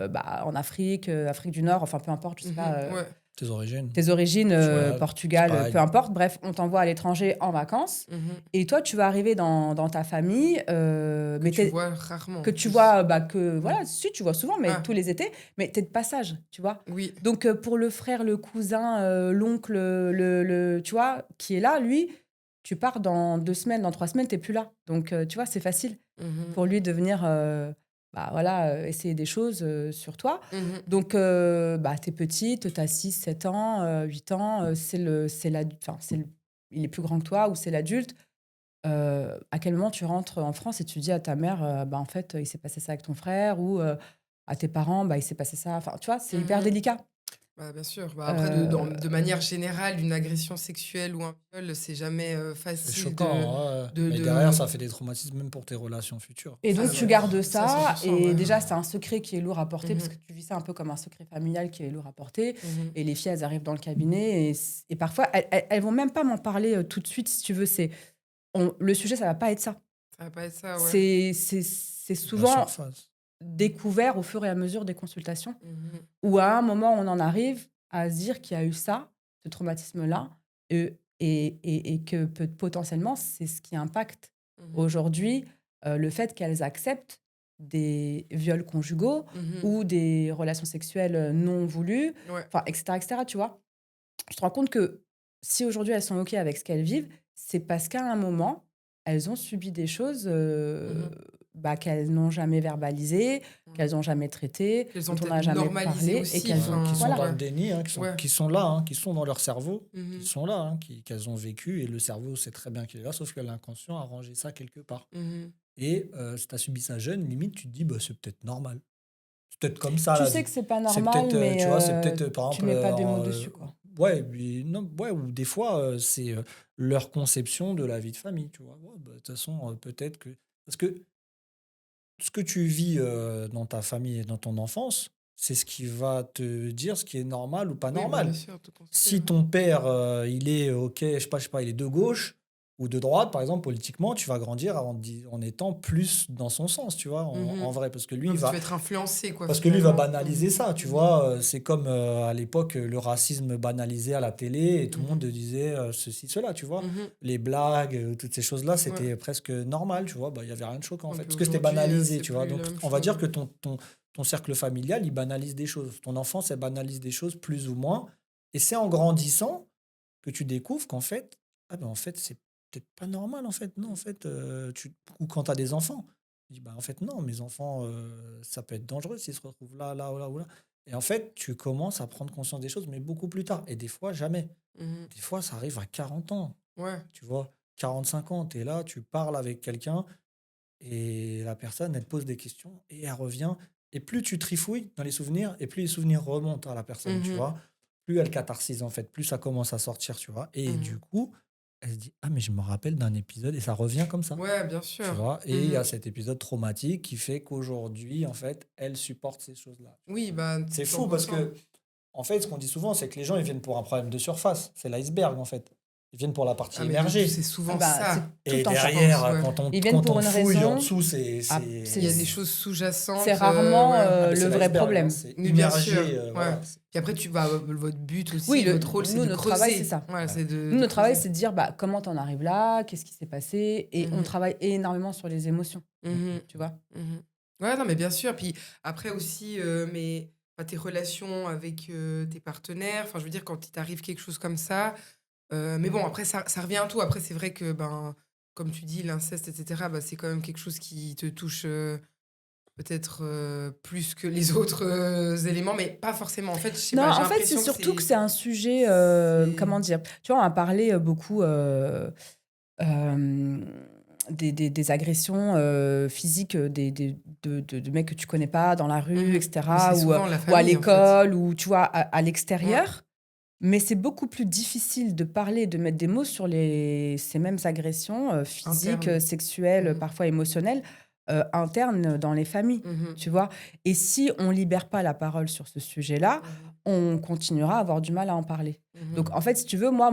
bah, en Afrique, Afrique du Nord, enfin, peu importe, je sais pas. Mhm. Ouais. Tes origines. Tes origines, Portugal, Portugal, peu Espagne. importe. Bref, on t'envoie à l'étranger en vacances. Mhm. Et toi, tu vas arriver dans ta famille, Que mais tu vois rarement que en tu plus. vois, bah, que voilà, si tu vois souvent, mais Ah, tous les étés, mais t'es de passage, tu vois. oui. Donc pour le frère, le cousin, l'oncle, tu vois, qui est là, lui, tu pars dans 2 semaines, dans 3 semaines, t'es plus là. Donc tu vois, c'est facile Mhm. pour lui de venir, bah, voilà, essayer des choses sur toi. Mhm. Donc bah, t'es petite, t'as 6 7 ans, 8 ans, il est plus grand que toi ou c'est l'adulte. À quel moment tu rentres en France et tu dis à ta mère, bah, en fait, il s'est passé ça avec ton frère ou à tes parents, bah, il s'est passé ça. Enfin, tu vois, c'est hyper Mhm. délicat. Bah, bien sûr. Bah, après, Euh, de manière générale, une agression sexuelle ou un viol, c'est jamais C'est facile choquant, ouais. de, Mais derrière, ça fait des traumatismes même pour tes relations futures. et Ah, donc, bah, tu gardes ça, ça. 100%, Et ouais. déjà, c'est un secret qui est lourd à porter parce Mhm. que tu vis ça un peu comme un secret familial qui est lourd à porter. Mhm. Et les filles, elles arrivent dans le cabinet et parfois, elles vont même pas m'en parler tout de suite, si tu veux. Le sujet, ça va pas être ça. Ça va pas être ça, ouais. C'est La souvent surface. découvert au fur et à mesure des consultations. Mhm. Où à un moment, on en arrive à se dire qu'il y a eu ça, ce traumatisme-là, et que potentiellement, c'est ce qui impacte Mhm. aujourd'hui le fait qu'elles acceptent des viols conjugaux Mhm. ou des relations sexuelles non voulues, Ouais. enfin, etc., tu vois. Je te rends compte que si aujourd'hui elles sont OK avec ce qu'elles vivent, c'est parce qu'à un moment, elles ont subi des choses Mhm. bah, qu'elles n'ont jamais verbalisées, Mhm. qu'elles n'ont jamais traitées, Qu'elles dont ont on peut-être n'a jamais normalisé parlé et aussi. qu'elles ont. Qui sont Voilà. dans Ouais. le déni, hein, Ouais. qui sont là, hein, qui sont dans leur cerveau, Mhm. qui sont là, hein, qu'elles ont vécu, et le cerveau sait très bien qu'il est là, sauf que l'inconscient a rangé ça quelque part. Mhm. Et si tu as subi ça jeune, limite, tu te dis, bah, c'est peut-être normal. C'est peut-être comme ça, Tu la sais vie. que c'est pas C'est normal, peut-être, mais tu vois, c'est peut-être, par tu exemple, mets pas des mots dessus, quoi. ouais, non, ouais, ou des fois, c'est leur conception de la vie de famille, tu vois. Ouais, bah, de toute façon, peut-être que... Parce que ce que tu vis dans ta famille et dans ton enfance, c'est ce qui va te dire ce qui est normal ou pas Oui, bah, bien normal. sûr, tout construit. Si ton père, il est, ok, je sais pas, il est de gauche, ou de droite, par exemple, politiquement, tu vas grandir en étant plus dans son sens, tu vois, en vrai. Parce que lui, Tu vas être influencé, quoi. parce que lui va finalement. banaliser ça, tu vois. C'est comme à l'époque, le racisme banalisé à la télé et tout le monde disait ceci, cela, tu vois. Mhm. Les blagues, toutes ces choses-là, c'était presque normal, tu vois. Bah, il y avait rien de choquant, en Ouais, fait. puis Parce que c'était aujourd'hui, banalisé, c'est tu vois. plus Donc, la même on va chose. dire que ton cercle familial, il banalise des choses. Ton enfance, elle banalise des choses plus ou moins. Et c'est en grandissant que tu découvres qu'en fait, ah ben en fait, c'est peut-être pas normal, en fait. Non, en fait, ou quand tu as des enfants, tu dis, bah, en fait, non, mes enfants, ça peut être dangereux s'ils se retrouvent là, là, ou là, ou là. Et en fait, tu commences à prendre conscience des choses, mais beaucoup plus tard. Et des fois, jamais. Mhm. Des fois, ça arrive à 40 ans, Ouais. tu vois. 45 ans, tu es là, tu parles avec quelqu'un, et la personne, elle te pose des questions, et elle revient. Et plus tu trifouilles dans les souvenirs, et plus les souvenirs remontent à la personne, tu Mhm. vois. Plus elle catharsise, en fait, plus ça commence à sortir, tu vois. Et du Mhm. coup, elle se dit, ah, mais je me rappelle d'un épisode, et ça revient comme ça, Ouais, bien tu sûr. vois. Et il y a Mhm. cet épisode traumatique qui fait qu'aujourd'hui, en fait, elle supporte ces choses-là. Oui, bah, C'est fou parce 100%. que, en fait, ce qu'on dit souvent, c'est que les gens, ils viennent pour un problème de surface. C'est l'iceberg, en fait. Ils viennent pour la partie Ah, mais émergée. c'est Ah souvent bah, c'est ça, tout le Et temps ça. je pense, derrière, ouais. Ils viennent quand pour on une fouille en raison. dessous, Ah, Il y a des c'est choses sous-jacentes. c'est rarement Ouais. Ah, mais le c'est vrai l'iceberg, hein, problème. c'est Oui, bien sûr. immergé. Ouais. Voilà. Puis après, votre but Oui, aussi, votre rôle, c'est nous, de notre travail, creuser. c'est ça. Ouais, c'est Nous, de notre travail, creuser. c'est de dire bah, comment t'en arrives là, qu'est-ce qui s'est passé. Et on Mhm. travaille énormément sur les émotions, Mhm. tu vois. Mhm. Ouais, non, mais bien sûr. Puis après aussi, tes relations avec tes partenaires. Enfin, je veux dire, quand il t'arrive quelque chose comme ça. Mais bon, après, ça revient à tout. Après, c'est vrai que, ben, comme tu dis, l'inceste, etc., bah, c'est quand même quelque chose qui te touche peut-être plus que les autres éléments, mais pas forcément. En fait, je sais Non, pas, j'ai en fait, c'est l'impression que surtout que c'est... c'est un sujet, c'est- comment dire, tu vois, on a parlé beaucoup euh, des agressions physiques de mecs que tu connais pas dans la rue, Mhm. Mais c'est etc., souvent la ou à famille, en fait. l'école, ou tu vois, à Ouais. l'extérieur. Mais c'est beaucoup plus difficile de parler, de mettre des mots sur ces mêmes agressions physiques, Interne. sexuelles, Mhm. parfois émotionnelles, internes dans les familles, Mhm. tu vois. Et si on libère pas la parole sur ce sujet-là, on continuera à avoir du mal à en parler. Mhm. Donc, en fait, si tu veux, moi,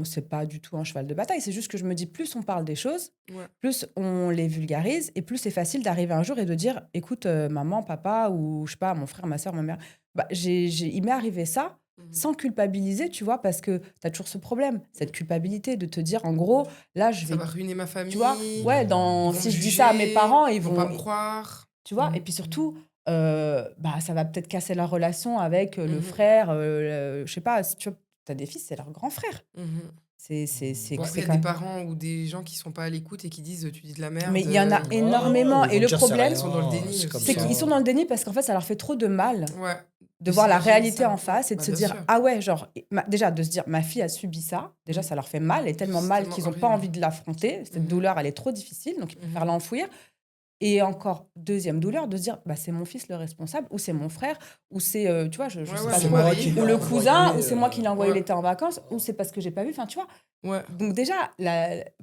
c'est pas du tout un cheval de bataille. C'est juste que je me dis, plus on parle des choses, Ouais. plus on les vulgarise, et plus c'est facile d'arriver un jour et de dire, écoute, maman, papa, ou je sais pas, mon frère, ma soeur, ma mère, bah, il m'est arrivé ça, Mhm. sans culpabiliser, tu vois, parce que tu as toujours ce problème, cette culpabilité de te dire, en gros, là, je Ça vais, va ruiner ma famille. tu vois, ouais, Ils vont si me je dis ça à mes juger, parents, ils vont pas vont, me croire. tu vois, Mhm. et puis surtout, bah, ça va peut-être casser la relation avec le Mhm. frère, je sais pas, si tu as des fils, c'est leur grand frère. Mhm. C'est Bon, après, il y a quand des même... parents ou des gens qui sont pas à l'écoute et qui disent tu dis de la merde. Mais il y en a Ouais, énormément. ils Et vont le dire c'est problème, Ils sont dans le rien, déni c'est comme aussi. c'est ça. qu'ils sont dans le déni parce qu'en fait, ça leur fait trop de mal Ouais. de voir la s'imaginer réalité ça. en face et de Bah, se bien dire sûr. ah ouais, genre, déjà de se dire ma fille a subi ça, déjà Mhm. ça leur fait mal et tellement C'est mal tellement qu'ils n'ont pas horrible. envie de l'affronter. Cette Mhm. douleur, elle est trop difficile, donc ils préfèrent Mhm. l'enfouir. Et encore, deuxième douleur, de se dire bah, c'est mon fils le responsable, ou c'est mon frère, ou c'est, tu vois, je Ouais, sais ouais, pas C'est mon trop, moi mari. qui l'ai ou le envoyé. cousin, ou c'est moi qui l'ai envoyé Ouais. l'été en vacances, ou c'est parce que j'ai pas vu, enfin tu vois. Ouais. Donc déjà,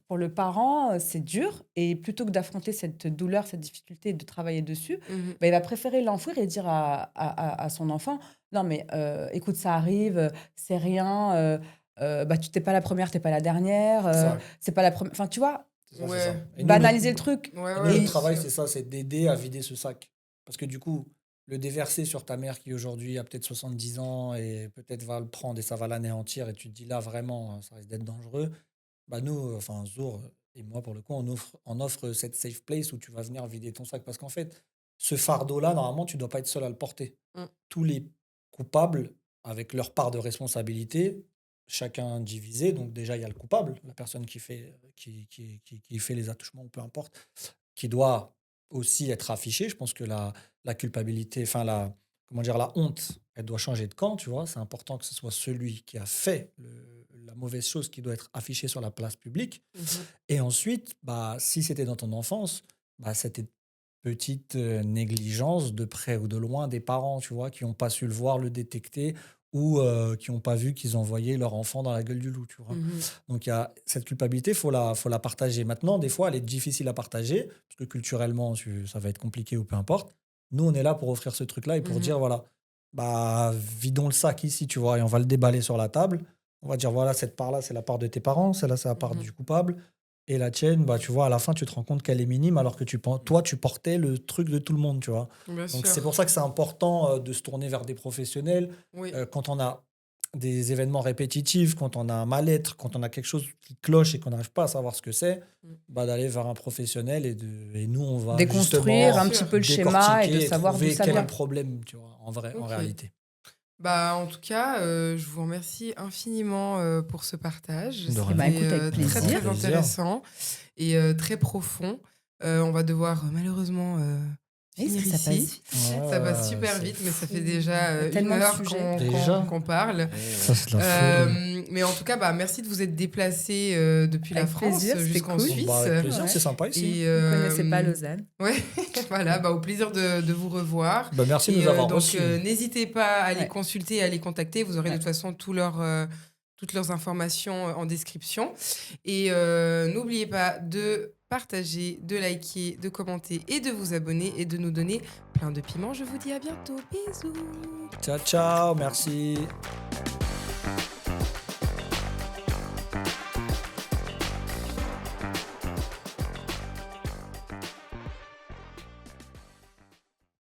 pour le parent, c'est dur. Et plutôt que d'affronter cette douleur, cette difficulté et de travailler dessus, Mhm. bah, il va préférer l'enfouir et dire à son enfant, non mais écoute, ça arrive, c'est rien, bah, tu t'es pas la première, t'es pas la dernière, Ça. c'est pas la première... Enfin, tu vois, C'est ça, c'est Ouais. ça. Et nous, banaliser le truc. Ouais, et nous, ouais, notre bien travail, sûr. c'est ça, c'est d'aider à vider ce sac. Parce que du coup, le déverser sur ta mère qui aujourd'hui a peut-être 70 ans et peut-être va le prendre et ça va l'anéantir et tu te dis là, vraiment, ça risque d'être dangereux. Bah nous, enfin Zour et moi, pour le coup, on offre cette safe place où tu vas venir vider ton sac. Parce qu'en fait, ce fardeau-là, normalement, tu dois pas être seul à le porter. Mm. Tous les coupables, avec leur part de responsabilité, chacun divisé. Donc déjà, il y a le coupable, la personne qui fait les attouchements, ou peu importe, qui doit aussi être affichée. Je pense que la culpabilité, enfin comment dire, la honte, elle doit changer de camp, tu vois. C'est important que ce soit celui qui a fait la mauvaise chose qui doit être affiché sur la place publique. Mhm. Et ensuite, bah, si c'était dans ton enfance, bah, c'était petite négligence de près ou de loin des parents, tu vois, qui n'ont pas su le voir, le détecter, ou qui n'ont pas vu qu'ils envoyaient leur enfant dans la gueule du loup, tu vois. Mhm. Donc il y a cette culpabilité, faut la partager. Maintenant, des fois, elle est difficile à partager, parce que culturellement, ça va être compliqué ou peu importe. Nous, on est là pour offrir ce truc-là et pour Mhm. dire, voilà, bah, vidons le sac ici, tu vois, et on va le déballer sur la table. On va dire, voilà, cette part-là, c'est la part de tes parents, celle-là, c'est la part Mhm. du coupable. et la tienne, bah, tu vois, à la fin, tu te rends compte qu'elle est minime alors que toi, tu portais le truc de tout le monde, tu vois. Bien Donc, sûr. c'est pour ça que c'est important de se tourner vers des professionnels. Oui. Quand on a des événements répétitifs, quand on a un mal-être, quand on a quelque chose qui cloche et qu'on n'arrive pas à savoir ce que c'est, bah, d'aller vers un professionnel et nous, on va Déconstruire justement un petit peu le schéma et de décortiquer savoir d'où trouver ça quel est vient. le problème, tu vois, en Ok. réalité. Bah, en tout cas, je vous remercie infiniment pour ce partage. De rien. C'était Bah, écoute, avec très, plaisir. très Plaisir. intéressant et très profond. On va devoir malheureusement Est-ce finir que ça passe ici. vite? Ça passe super c'est vite, mais ça fou. fait Il y déjà a 1 tellement de heure sujets. Déjà qu'on parle. Ça, c'est de la folie. Mais en tout cas, bah, merci de vous être déplacé depuis la Avec France plaisir, c'était jusqu'en cool. Suisse. Bah, avec plaisir, Ouais. c'est sympa ici. Et, Vous ne connaissez pas Lausanne. Ouais, voilà, bah, au plaisir de vous revoir. Bah, merci de Et, nous avoir donc, reçus. n'hésitez pas à les Ouais. consulter, à les contacter. Vous aurez de Ouais. toute façon toutes leurs informations en description. Et n'oubliez pas de partager, de liker, de commenter et de vous abonner et de nous donner plein de piments. Je vous dis à bientôt. Bisous. Ciao, ciao, merci.